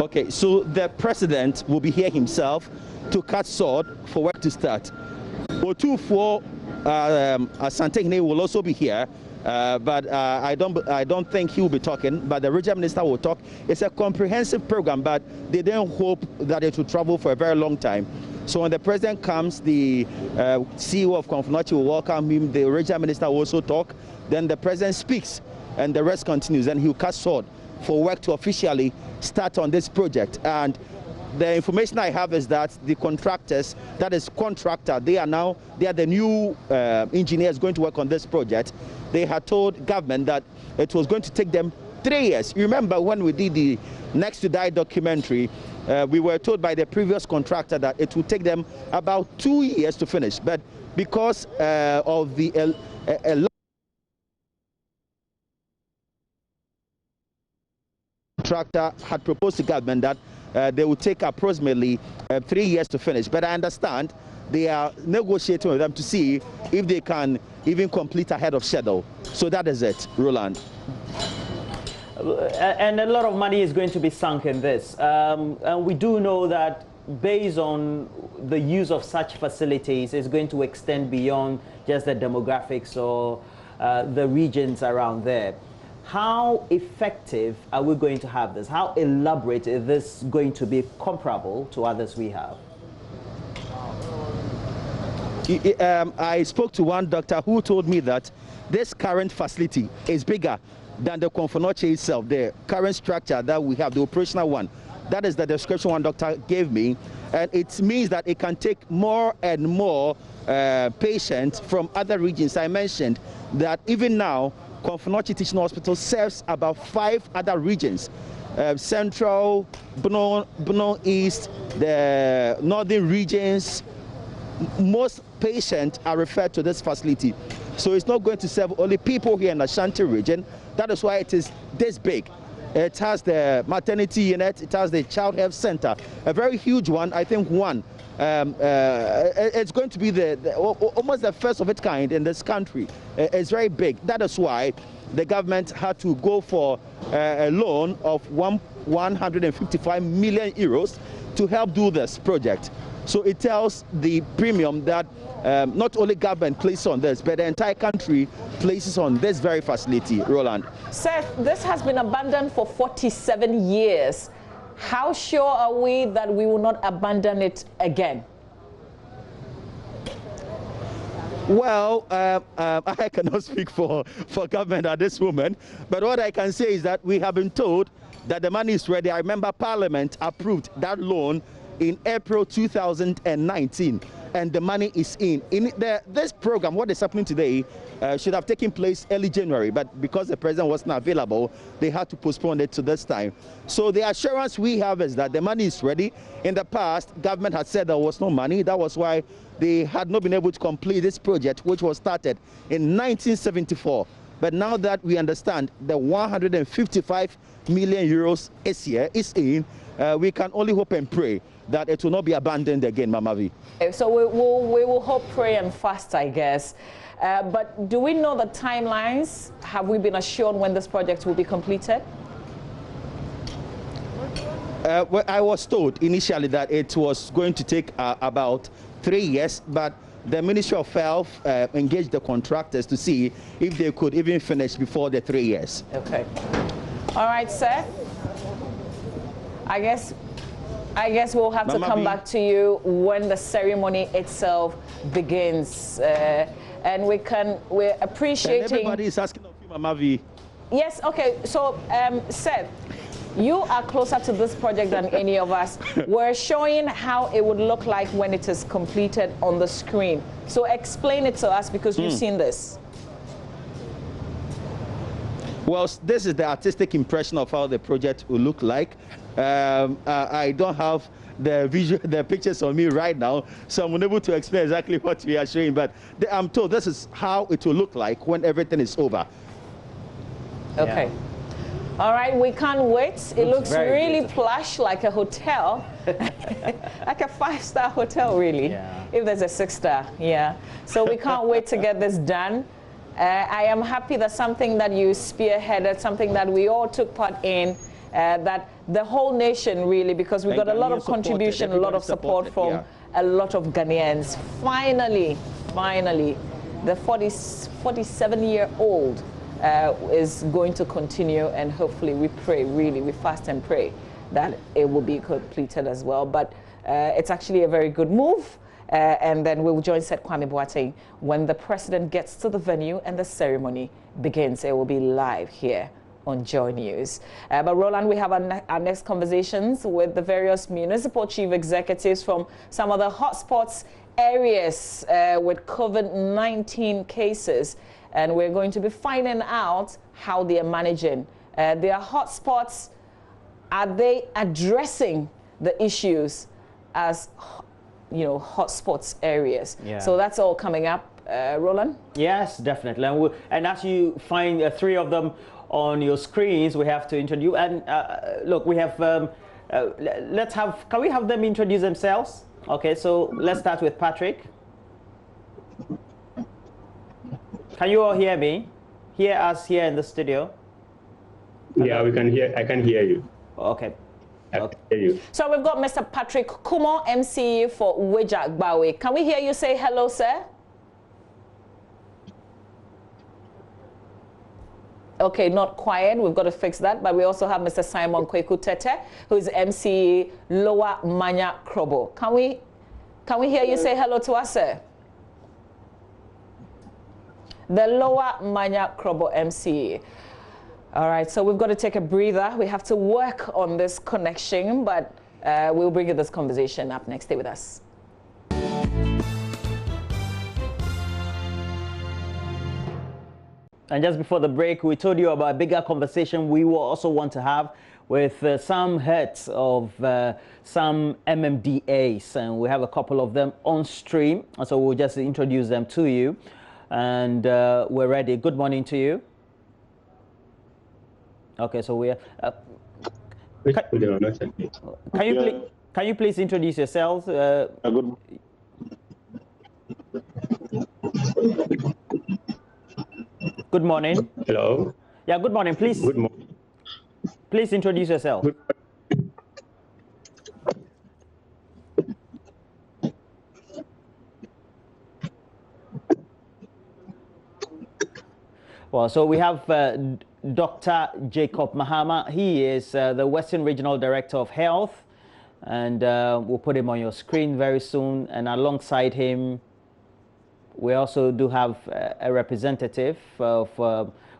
Okay, so the president will be here himself to cut sword for work to start. Otufo Asantehene will also be here. But I don't think he will be talking, but the regional minister will talk. It's a comprehensive program, but they don't hope that it will travel for a very long time. So when the president comes, the CEO of Konfo will welcome him, the regional minister will also talk, then the president speaks, and the rest continues, and he will cut sword for work to officially start on this project. And the information I have is that the contractors, that is contractor, they are the new engineers going to work on this project. They had told government that it was going to take them 3 years. You remember when we did the Next to Die documentary, we were told by the previous contractor that it would take them about 2 years to finish. But because of the contractor had proposed to government that they will take approximately 3 years to finish. But I understand they are negotiating with them to see if they can even complete ahead of schedule. So that is it, Roland. And a lot of money is going to be sunk in this. And we do know that based on the use of such facilities, it's going to extend beyond just the demographics or the regions around there. How effective are we going to have this? How elaborate is this going to be comparable to others we have? I spoke to one doctor who told me that this current facility is bigger than the Konfo Anokye itself, the current structure that we have, the operational one. That is the description one doctor gave me. And it means that it can take more and more patients from other regions. I mentioned that even now, Konfo Anokye Teaching Hospital serves about 5 other regions. Central, Bono East, the northern regions. Most patients are referred to this facility. So it's not going to serve only people here in the Ashanti region. That is why it is this big. It has the maternity unit, it has the child health center, a very huge one, I think one. It's going to be almost the first of its kind in this country. It's very big. That is why the government had to go for a loan of 155 million euros to help do this project. So it tells the premium that not only government places on this, but the entire country places on this very facility, Roland. Seth, this has been abandoned for 47 years. How sure are we that we will not abandon it again? Well, I cannot speak for government at this moment, but what I can say is that we have been told that the money is ready. I remember Parliament approved that loan in April 2019, and the money is in. This program, what is happening today, should have taken place early January, but because the president wasn't available, they had to postpone it to this time. So the assurance we have is that the money is ready. In the past, government had said there was no money. That was why they had not been able to complete this project, which was started in 1974. But now that we understand the 155 million euros this year is in, we can only hope and pray that it will not be abandoned again, Mama V. So we will hope, pray, and fast, I guess. But do we know the timelines? Have we been assured when this project will be completed? Well, I was told initially that it was going to take about 3 years, but the Ministry of Health engaged the contractors to see if they could even finish before the 3 years. Okay. All right, sir. I guess we'll have to come back to you when the ceremony itself begins. And we're appreciating... And everybody is asking of you, Mama V. Yes, okay. So, Seth, you are closer to this project than any of us. We're showing how it would look like when it is completed on the screen. So explain it to us because you've seen this. Well, this is the artistic impression of how the project will look like. I don't have the pictures on me right now, so I'm unable to explain exactly what we are showing, but I'm told this is how it will look like when everything is over. Okay. Yeah. All right, we can't wait. It looks really beautiful. Plush, like a hotel, like a 5-star hotel, really. Yeah. If there's a 6-star, yeah. So we can't wait to get this done. I am happy that something that you spearheaded, something that we all took part in, that the whole nation really, because we got a lot of contribution, a lot of support from a lot of Ghanaians. Finally, the 47-year-old is going to continue, and hopefully we pray, really, we fast and pray that it will be completed as well. But it's actually a very good move. And then we will join Seth Kwame Boateng when the president gets to the venue and the ceremony begins. It will be live here on Joy News. But Roland, we have our next conversations with the various municipal chief executives from some of the hotspots areas with COVID-19 cases. And we're going to be finding out how they are managing. Their hotspots, are they addressing the issues as hotspots areas? Yeah. So that's all coming up. Roland? Yes, definitely. And as you find 3 of them on your screens, we have to introduce. And look, we have, can we have them introduce themselves? Okay, so let's start with Patrick. Can you all hear me? Hear us here in the studio? Yeah, we can hear. I can hear you. Okay. I can hear you. So we've got Mr. Patrick Kumo, MC for Wejak Bawe. Can we hear you say hello, sir? Okay, not quiet. We've got to fix that. But we also have Mr. Simon Kweku Tete, who is MC Lower Manya Krobo. Can we hear you say hello to us, sir? The Lower Manya Krobo MC. All right, so we've got to take a breather. We have to work on this connection, but we'll bring you this conversation up next. Stay with us. And just before the break, we told you about a bigger conversation we will also want to have with some heads of some MMDAs, and we have a couple of them on stream, so we'll just introduce them to you. And we're ready. Good morning to you. Okay, so we're. Can you please introduce yourselves? Good morning. Hello. Yeah. Good morning. Please. Good morning. Please introduce yourself. Well, so we have Dr. Jacob Mahama. He is the Western Regional Director of Health, and we'll put him on your screen very soon. And alongside him, we also do have a representative of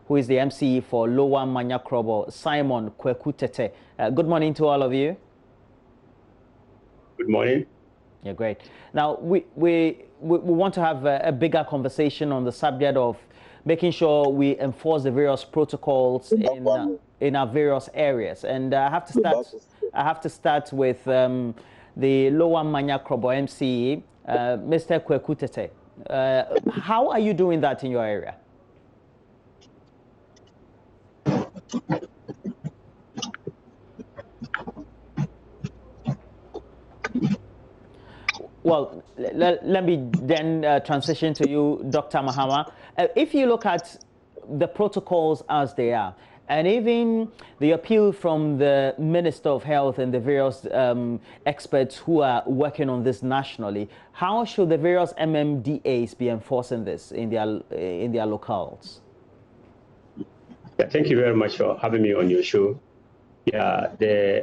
who is the MC for Lower Manya Krobo, Simon Kweku Tete. Good morning to all of you. Good morning. Yeah, great. Now, we want to have a bigger conversation on the subject of making sure we enforce the various protocols in our various areas. And I have to start with the Lower Manya Krobo MC, Mr. Kweku Tete. How are you doing that in your area? Well, let me then transition to you, Dr. Mahama. If you look at the protocols as they are, and even the appeal from the Minister of Health and the various experts who are working on this nationally, how should the various MMDAs be enforcing this in their locales? Yeah, thank you very much for having me on your show. Yeah, the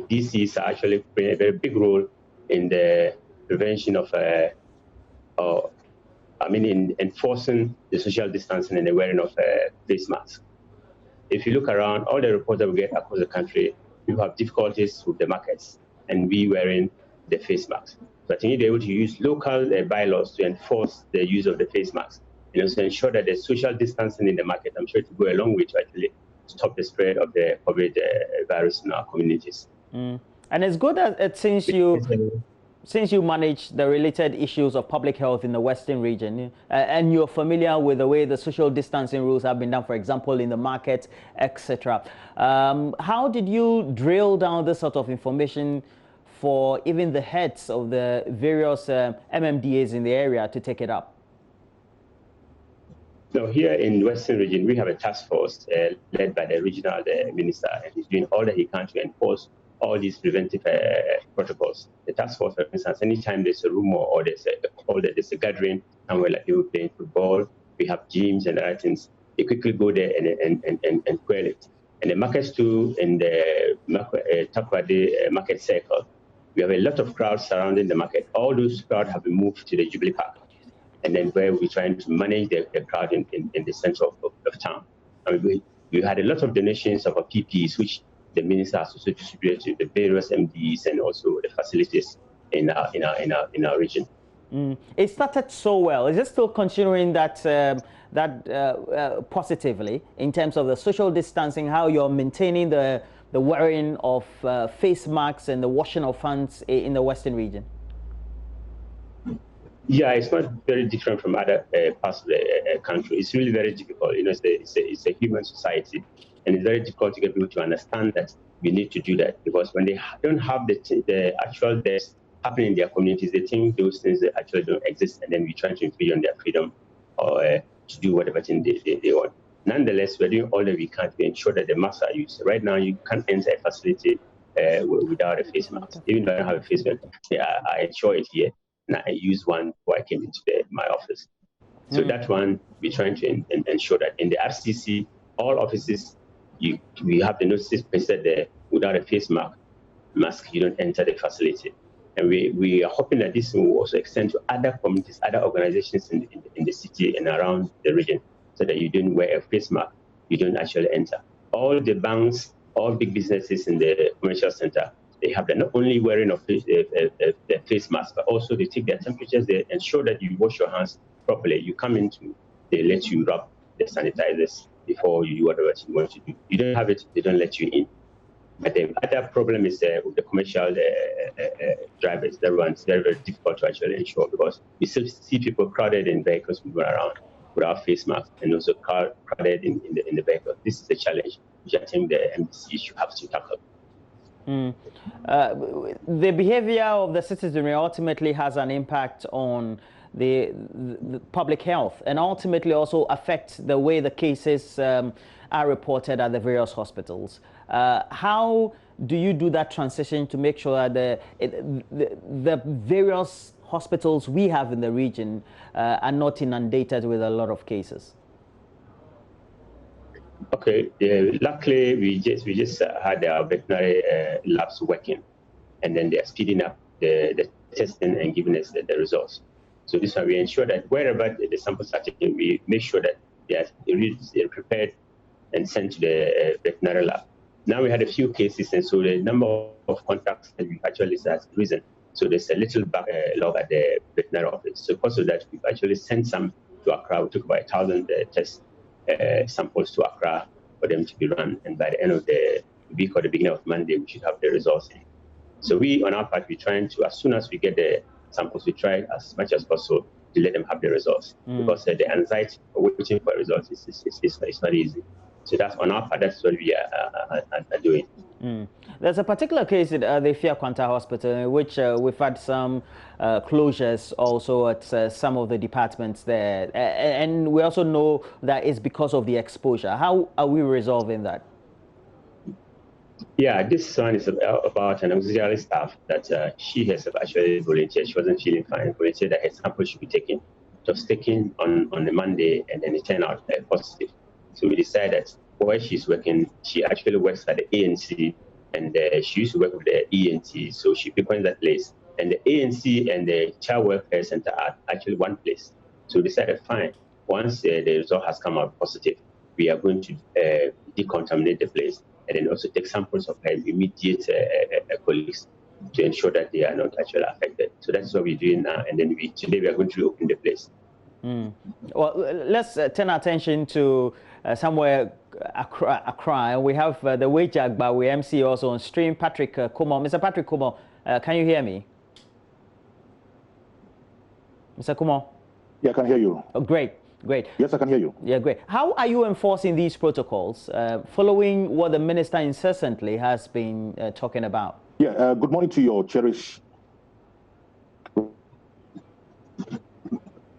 DCs are actually playing a very big role in the prevention of, in enforcing the social distancing and the wearing of face masks. If you look around, all the reports that we get across the country, you have difficulties with the markets and we wearing the face masks. So I think you're able to use local bylaws to enforce the use of the face masks and also ensure that there's social distancing in the market. I'm sure it will go a long way to actually stop the spread of the COVID virus in our communities. And it's good that since you manage the related issues of public health in the Western region, and you're familiar with the way the social distancing rules have been done, for example, in the market, etc. How did you drill down this sort of information for even the heads of the various MMDAs in the area to take it up? So here in the Western region, we have a task force led by the regional minister, and he's doing all that he can to enforce all these preventive protocols. The task force, for instance, anytime there's a rumor or there's a gathering somewhere like people playing football, we have gyms and other things, they quickly go there and quell it. And the markets too, in the Takoradi market circle, we have a lot of crowds surrounding the market. All those crowds have been moved to the Jubilee Park. And then where we're trying to manage the crowd in the center of town. I mean, we had a lot of donations of our PPEs, which the minister has also distributed to the various MDs and also the facilities in our region. It started so well. Is it still continuing that positively in terms of the social distancing, how you're maintaining the wearing of face masks and the washing of hands in the Western region? Yeah, it's not very different from other parts of the country. It's really very difficult. You know, it's a human society, and it's very difficult to get people to understand that we need to do that, because when they don't have the actual deaths happening in their communities, they think those things actually don't exist, and then we try to infringe on their freedom or to do whatever thing they want. Nonetheless, we're doing all that we can to ensure that the masks are used. Right now, you can't enter a facility without a face mask. Even though I don't have a face mask, I ensure it here. And I used one before I came into my office. So that one, we're trying to ensure that in the RCC, all offices, we have the notices pasted there, without a face mask, you don't enter the facility. And we are hoping that this will also extend to other communities, other organizations in the city and around the region, so that you don't wear a face mask, you don't actually enter. All the banks, all big businesses in the commercial center, they have not only wearing of the face mask, but also they take their temperatures, they ensure that you wash your hands properly. You come into, they let you rub the sanitizers before you do whatever you want to do. You don't have it, they don't let you in. But the other problem is with the commercial drivers. That one's very, very difficult to actually ensure, because we still see people crowded in vehicles moving around without face masks, and also crowded in the vehicle. This is a challenge which I think the MDC should have to tackle. The behavior of the citizenry ultimately has an impact on the public health, and ultimately also affects the way the cases are reported at the various hospitals. How do you do that transition to make sure that the various hospitals we have in the region are not inundated with a lot of cases? Okay, luckily we just had our veterinary labs working, and then they are speeding up the testing and giving us the results. So this one, we ensure that wherever the samples are taken, we make sure that they are prepared and sent to the veterinary lab. Now we had a few cases, and so the number of contacts that we actually has risen. So there's a little backlog at the veterinary office. So because of that, we've actually sent some to Accra. We took about 1,000 test samples to Accra for them to be run. And by the end of the week or the beginning of Monday, we should have the results in. So we, on our part, we're trying to, as soon as we get the samples, we try as much as possible to let them have the results. Because the anxiety of waiting for results is not easy. So that's on our part, that's what we are doing. There's a particular case at the Fia Kwanta Hospital in which we've had some closures also at some of the departments there. And we also know that it's because of the exposure. How are we resolving that? Yeah, this one is about an auxiliary staff that she has actually volunteered. She wasn't feeling fine. Volunteered that her sample should be taken. It was taken on the Monday, and then it turned out positive. So we decided where she's working, she actually works at the ANC, and she used to work with the ENT, so she frequents that place. And the ANC and the Child Welfare Center are actually one place. So we decided, fine, once the result has come out positive, we are going to decontaminate the place and then also take samples of her immediate colleagues to ensure that they are not actually affected. So that's what we're doing now. And then today we are going to reopen the place. Well, let's turn our attention to somewhere Accra. We have the Wejagbawe MC also on stream, Patrick Kumo. Mr. Patrick Kumo, can you hear me? Mr. Kumo? Yeah, I can hear you. Oh, great. Great. Yes, I can hear you. Yeah, great. How are you enforcing these protocols following what the minister incessantly has been talking about? Yeah, good morning to your cherished...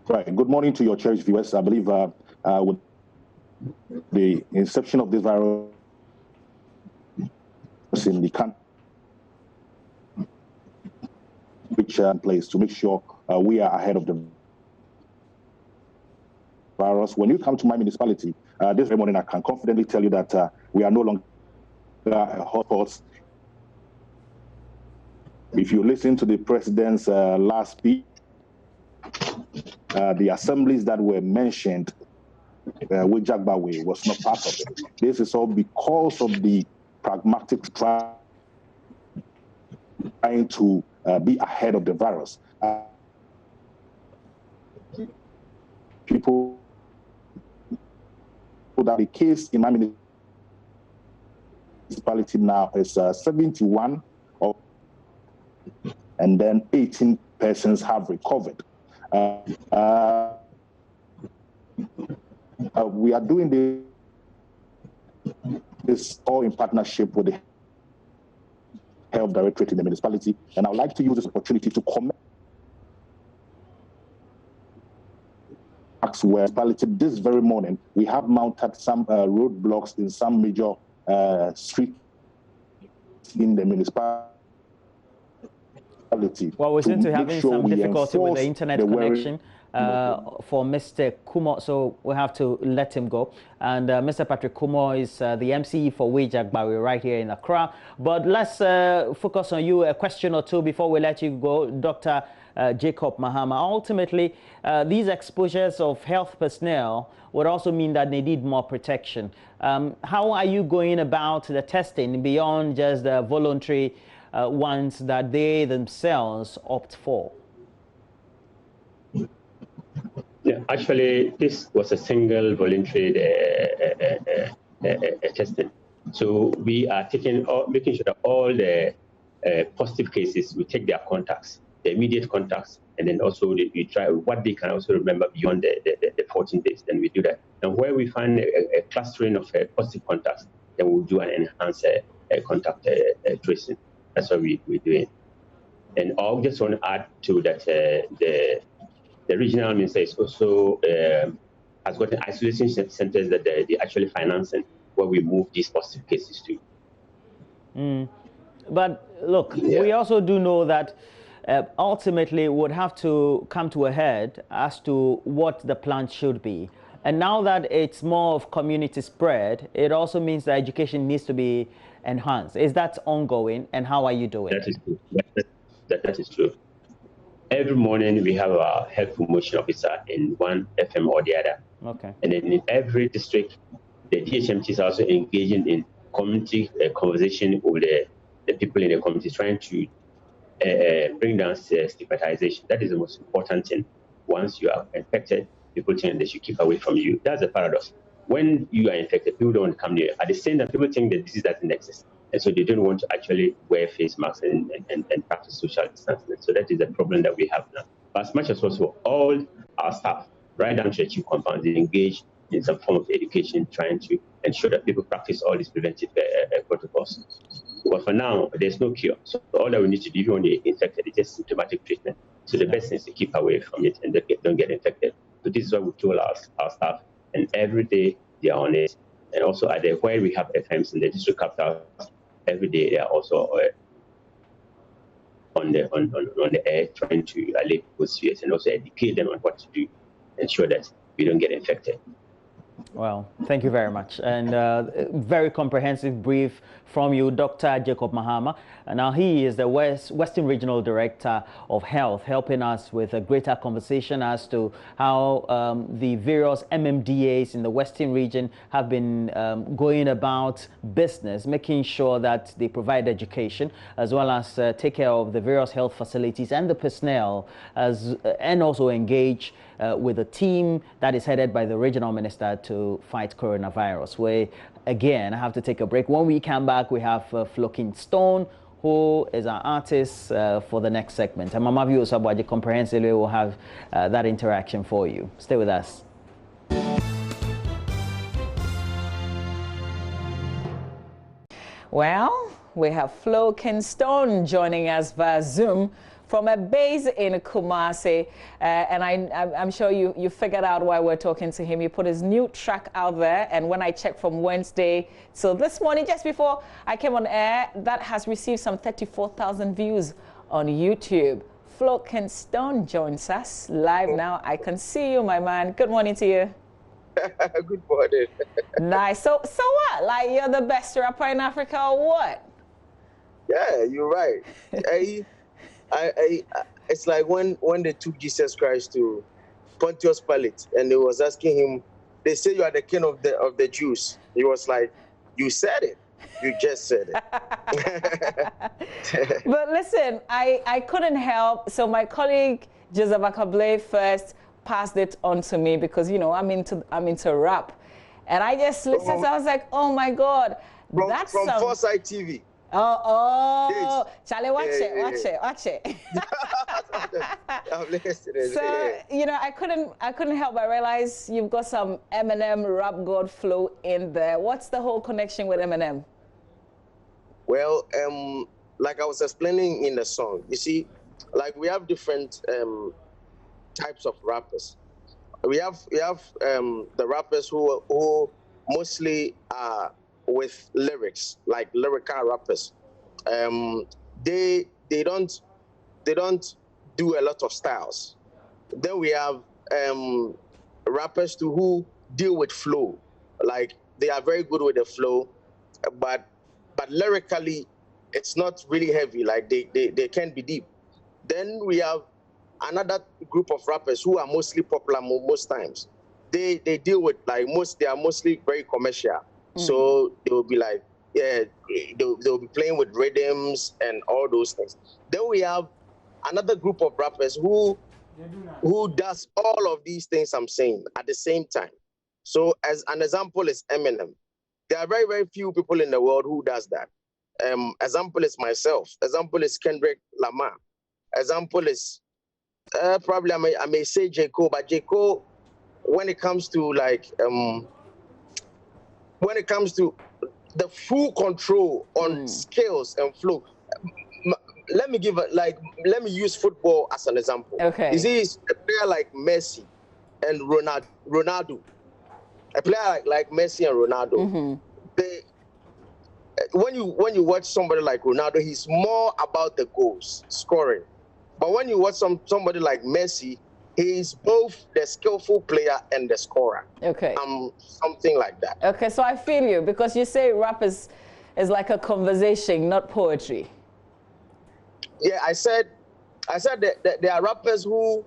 Right, good morning to your cherished viewers. I believe with the inception of this virus in the country, which place to make sure we are ahead of the virus. When you come to my municipality this very morning, I can confidently tell you that we are no longer hotspots. If you listen to the president's last speech, the assemblies that were mentioned with Jagbawe was not part of it. This is all because of the pragmatic trying to be ahead of the virus. People that the case in my municipality now is 71, and then 18 persons have recovered. We are doing this all in partnership with the Health Directorate in the municipality, and I would like to use this opportunity to comment where municipality this very morning we have mounted some roadblocks in some major streets in the municipality. Well, we seem to be having some difficulty with the internet connection for Mr. Kumo, so we have to let him go. And Mr. Patrick Kumo is the MC for Wejagbawe right here in Accra. But let's focus on you, a question or two before we let you go, Dr. Jacob Mahama. Ultimately, these exposures of health personnel would also mean that they need more protection. How are you going about the testing beyond just the voluntary ones that they themselves opt for? Yeah, actually, this was a single voluntary testing. So we are making sure that all the positive cases, we take their contacts, the immediate contacts, and then also we try what they can also remember beyond the 14 days. Then we do that. And where we find a clustering of positive contacts, then we'll do an enhanced contact tracing. That's what we're doing. And I just want to add to that the regional minister is also has got an isolation centers that they're actually financing where we move these positive cases to. But look, we also do know that ultimately would have to come to a head as to what the plan should be. And now that it's more of community spread, it also means that education needs to be enhanced. Is that ongoing, and how are you doing? That is true. That is true. Every morning we have a health promotion officer in one FM or the other. Okay. And then in every district, the DHMT is also engaging in community conversation with the people in the community, trying to bring down stigmatization. That is the most important thing. Once you are infected, people think they should keep away from you. That's a paradox. When you are infected, people don't want to come near you. At the same time, people think the disease doesn't exist. And so they don't want to actually wear face masks and practice social distancing. So that is the problem that we have now. But as much as possible, all our staff, right down to the chief compound, they engage in some form of education, trying to ensure that people practice all these preventive protocols. But for now, there's no cure. So all that we need to do, even when they're infected, is just symptomatic treatment. So the best thing is to keep away from it and don't get infected. So this is what we told our staff, and every day they are on it. And also where we have FMs in the district capitals, every day they are also on the air trying to allay people's fears and also educate them on what to do, ensure that we don't get infected. Well, thank you very much. And very comprehensive brief from you, Dr. Jacob Mahama. And now he is the Western Regional Director of Health, helping us with a greater conversation as to how the various MMDAs in the Western region have been going about business, making sure that they provide education, as well as take care of the various health facilities and the personnel, and also engage with a team that is headed by the regional minister to fight coronavirus. Where, again, I have to take a break. When we come back, we have Flo Kingston, who is our artist for the next segment. And Mama View Osabwaji comprehensively will have that interaction for you. Stay with us. Well, we have Flo Kingston joining us via Zoom from a base in Kumasi, and I'm sure you figured out why we're talking to him. He put his new track out there, and when I checked from Wednesday till this morning, just before I came on air, that has received some 34,000 views on YouTube. Flo Kingston joins us live now. I can see you, my man. Good morning to you. Good morning. Nice. So what? Like, you're the best rapper in Africa or what? Yeah, you're right. It's like when they took Jesus Christ to Pontius Pilate and they was asking him, they say you are the king of the Jews. He was like, you said it. You just said it. But listen, I couldn't help. So my colleague Joseph Akable first passed it on to me because, you know, I'm into rap. And I just listened, so I was like, oh my God. From Foresight TV. Oh, yes. Charlie, watch it. I'm listening. So, you know, I couldn't help but realize you've got some Eminem rap god flow in there. What's the whole connection with Eminem? Well, like I was explaining in the song, you see, like we have different types of rappers. We have the rappers who mostly are with lyrics, like lyrical rappers. They don't do a lot of styles. Then we have rappers too who deal with flow, like they are very good with the flow, but lyrically it's not really heavy, like they can be deep. Then we have another group of rappers who are mostly popular most times. They deal with they are mostly very commercial. So they will be like, yeah, they'll be playing with rhythms and all those things. Then we have another group of rappers who does all of these things I'm saying at the same time. So as an example is Eminem. There are very, very few people in the world who does that. Example is myself. Example is Kendrick Lamar. Example is probably I may say J. Cole, but J. Cole, when it comes to when it comes to the full control on skills and flow, let me use football as an example. Okay. You see, a player like Messi and Ronaldo, a player like Messi and Ronaldo, when you watch somebody like Ronaldo, he's more about the goals, scoring. But when you watch somebody like Messi, he's both the skillful player and the scorer. Okay. Something like that. Okay, so I feel you, because you say rap is like a conversation, not poetry. Yeah, I said that there are rappers who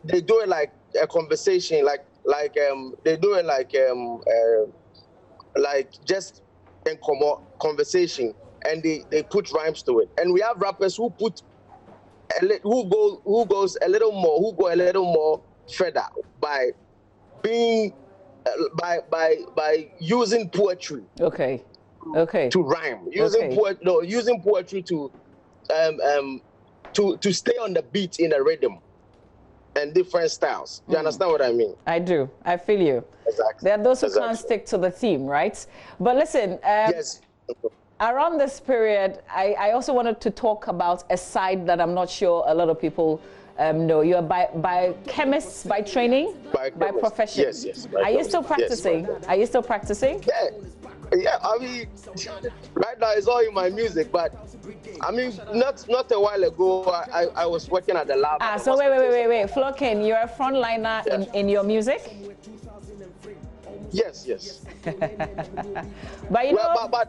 they do it like a conversation, they do it like just in conversation, and they put rhymes to it. And we have rappers who go a little more further by being by using poetry. Okay. To rhyme, using poetry to stay on the beat in a rhythm and different styles. You understand what I mean? I do. I feel you. Exactly. There are those who can't stick to the theme, right? But listen, yes. Around this period, I also wanted to talk about a side that I'm not sure a lot of people know. You're biochemists by training, by profession. Yes. Are you still practicing? Yes, Are you still practicing? Yeah, I mean, right now it's all in my music, but I mean, not a while ago, I was working at the lab. So wait. Flokin, you're a frontliner in your music? Yes. But you know, but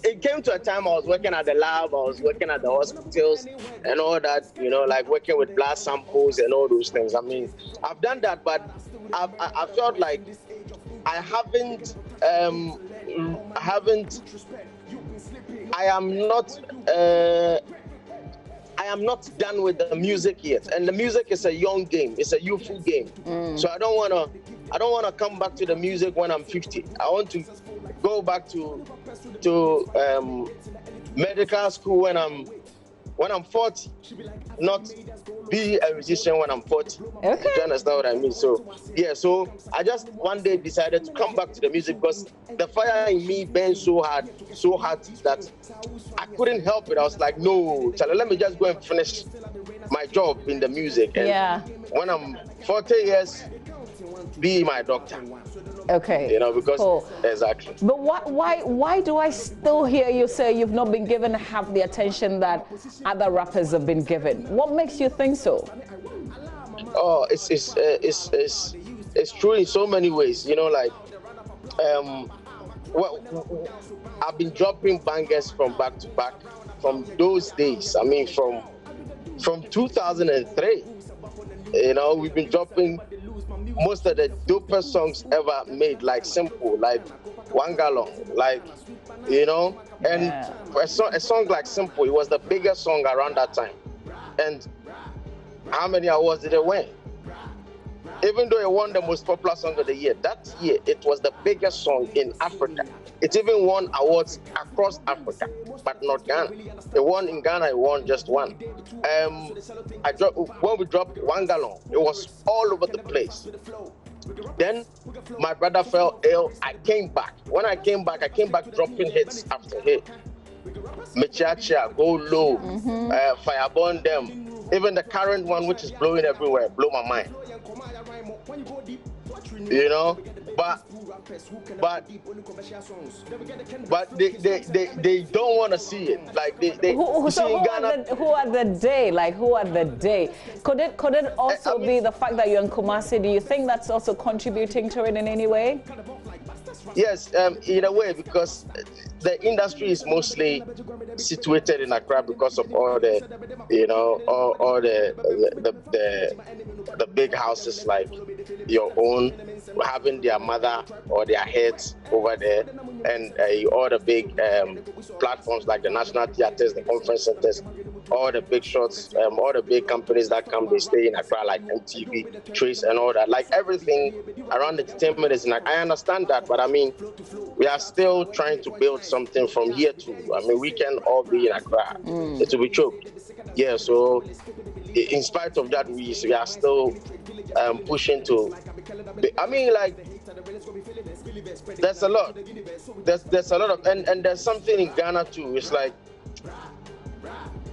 it came to a time I was working at the lab, I was working at the hospitals and all that, you know, like working with blood samples and all those things. I mean, I've done that, but I felt like I am not done with the music yet, and the music is a young game. It's a youthful game. So I don't wanna come back to the music when I'm 50. I want to go back to medical school when I'm 40, not be a musician when I'm 40. Okay. Do you understand what I mean? So yeah, so I just one day decided to come back to the music because the fire in me burned so hard that I couldn't help it. I was like, no, Charlie, let me just go and finish my job in the music. And when I'm 40 years, be my doctor. Okay. You know, because cool. Exactly. But why do I still hear you say you've not been given half the attention that other rappers have been given? What makes you think so? Oh, it's true in so many ways. You know, like well, I've been dropping bangers from back to back from those days. I mean, from 2003. You know, we've been dropping most of the dopest songs ever made, like Simple, like Wangalong, like, you know, and a song like Simple, it was the biggest song around that time. And how many awards did it win? Even though it won the most popular song of the year, that year it was the biggest song in Africa. It even won awards across Africa, but not Ghana. It won in Ghana, it won just one. When we dropped Wangalong, it was all over the place. Then my brother fell ill. I came back. When I came back dropping hits after hit. Mechacha, Go Low, Fireburn Them. Even the current one, which is blowing everywhere, blow my mind. You know, but they don't want to see it. Like who are the day? Could it also be the fact that you're in Kumasi? Do you think that's also contributing to it in any way? Yes, in a way, because the industry is mostly situated in Accra because of all the, you know, all the big houses like your own, having their mother or their heads over there, and all the big platforms like the National Theatres, the conference centers, all the big shots, all the big companies that come, they stay in Accra, like MTV, Trace, and all that. Like everything around entertainment is in Accra. I understand that, but I mean, we are still trying to build something from here to. I mean, we can all be in Accra. It will be choked. Yeah. So, in spite of that, we are still pushing to. I mean, like, there's a lot. There's a lot of, and there's something in Ghana too. It's like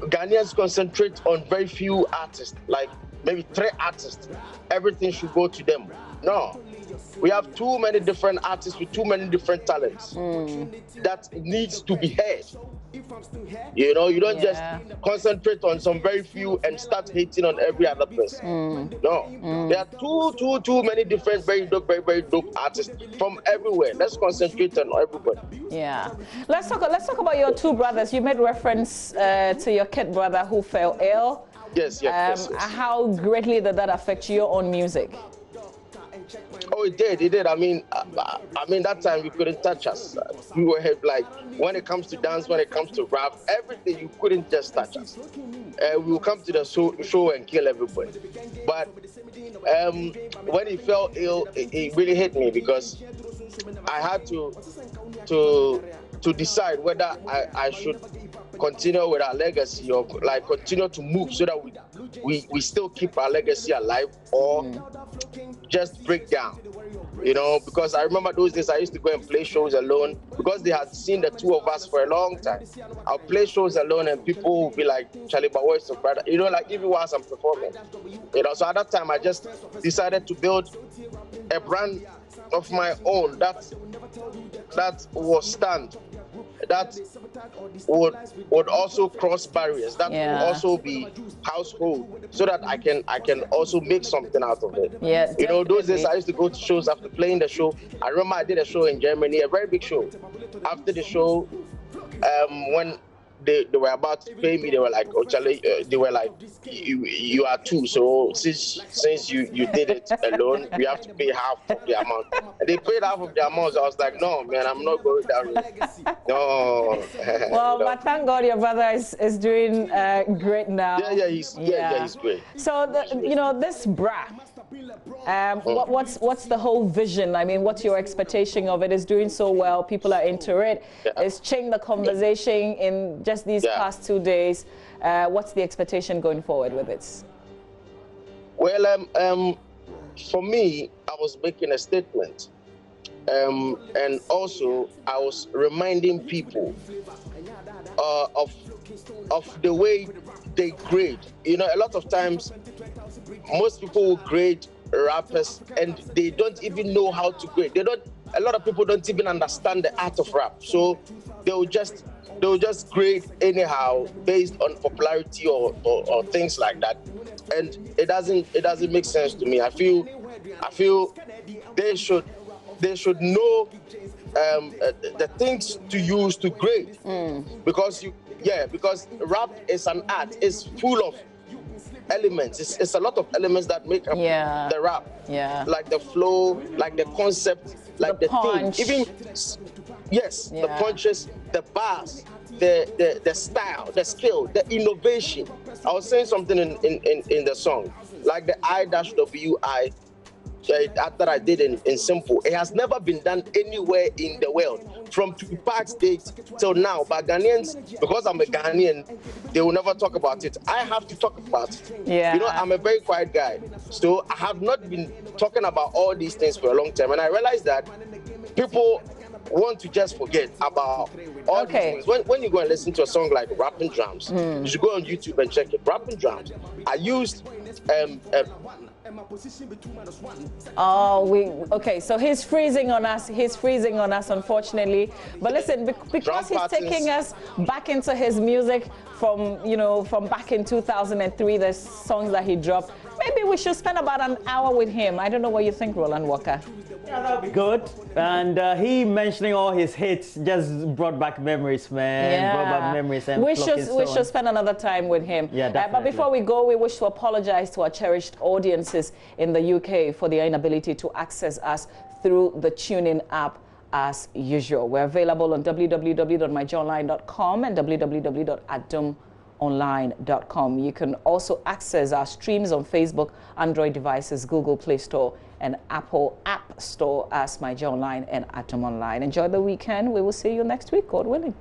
Ghanaians concentrate on very few artists, like maybe 3 artists. Everything should go to them. No. We have too many different artists with too many different talents that needs to be heard. You know, you don't just concentrate on some very few and start hating on every other person. No, there are too many different very dope artists from everywhere. Let's concentrate on everybody. Yeah, let's talk about your 2 brothers. You made reference to your kid brother who fell ill. Yes. How greatly did that affect your own music? Oh, it did. I mean, that time you couldn't touch us. We were like, when it comes to dance, when it comes to rap, everything, you couldn't just touch us. We will come to the show and kill everybody. But when he fell ill, it really hit me because I had to decide whether I should continue with our legacy or like continue to move so that we still keep our legacy alive or just break down. You know, because I remember those days I used to go and play shows alone because they had seen the two of us for a long time. I'll play shows alone and people will be like, Charlie, but where's your brother? You know, like even whilst I'm performing. You know, so at that time I just decided to build a brand of my own that will stand, that would also cross barriers, that will also be household, so that I can also make something out of it. Yeah, you know, those days I used to go to shows after playing the show. I remember I did a show in Germany, a very big show. After the show, when they were about to pay me, they were like, oh Charlie, they were like, you are two, so since you did it alone, we have to pay half of the amount. And they paid half of the amount, so I was like, no man, I'm not going down here. No. Well, but thank God your brother is doing great now. Yeah, he's great. So this bra, what's the whole vision? I mean, what's your expectation of it? It's doing so well, people are into it. It's changed the conversation in just these past 2 days. What's the expectation going forward with it? Well, for me, I was making a statement, and also I was reminding people of the way they grade. You know, a lot of times, most people will grade rappers and they don't even know how to grade. A lot of people don't even understand the art of rap, so they'll just grade anyhow based on popularity or things like that, and it doesn't make sense to me. I feel they should know the things to use to grade, because rap is an art. It's full of elements. It's a lot of elements that make up the rap. Yeah. Like the flow, like the concept, like the punch. thing. Even the punches, the bars, the style, the skill, the innovation. I was saying something in the song, like the I-WI that I did in Simple. It has never been done anywhere in the world, from Tupac's days till now. But Ghanaians, because I'm a Ghanaian, they will never talk about it. I have to talk about it. Yeah. You know, I'm a very quiet guy, so I have not been talking about all these things for a long time. And I realized that people want to just forget about all these things. When you go and listen to a song like Rapping Drums, you should go on YouTube and check it. Rapping Drums. I used so he's freezing on us, unfortunately. But listen, because he's taking us back into his music from back in 2003, the songs that he dropped, maybe we should spend about an hour with him. I don't know what you think, Roland Walker. Yeah, that would be good. And he mentioning all his hits just brought back memories, man. Yeah. Brought back memories. And we should spend another time with him. Yeah, definitely. But before we go, we wish to apologize to our cherished audiences in the UK for their inability to access us through the TuneIn app as usual. We're available on www.myjoyonline.com and www.adomonline.com. You can also access our streams on Facebook, Android devices, Google Play Store, and Apple App Store as My Joy Online and Atom Online. Enjoy the weekend. We will see you next week, God willing.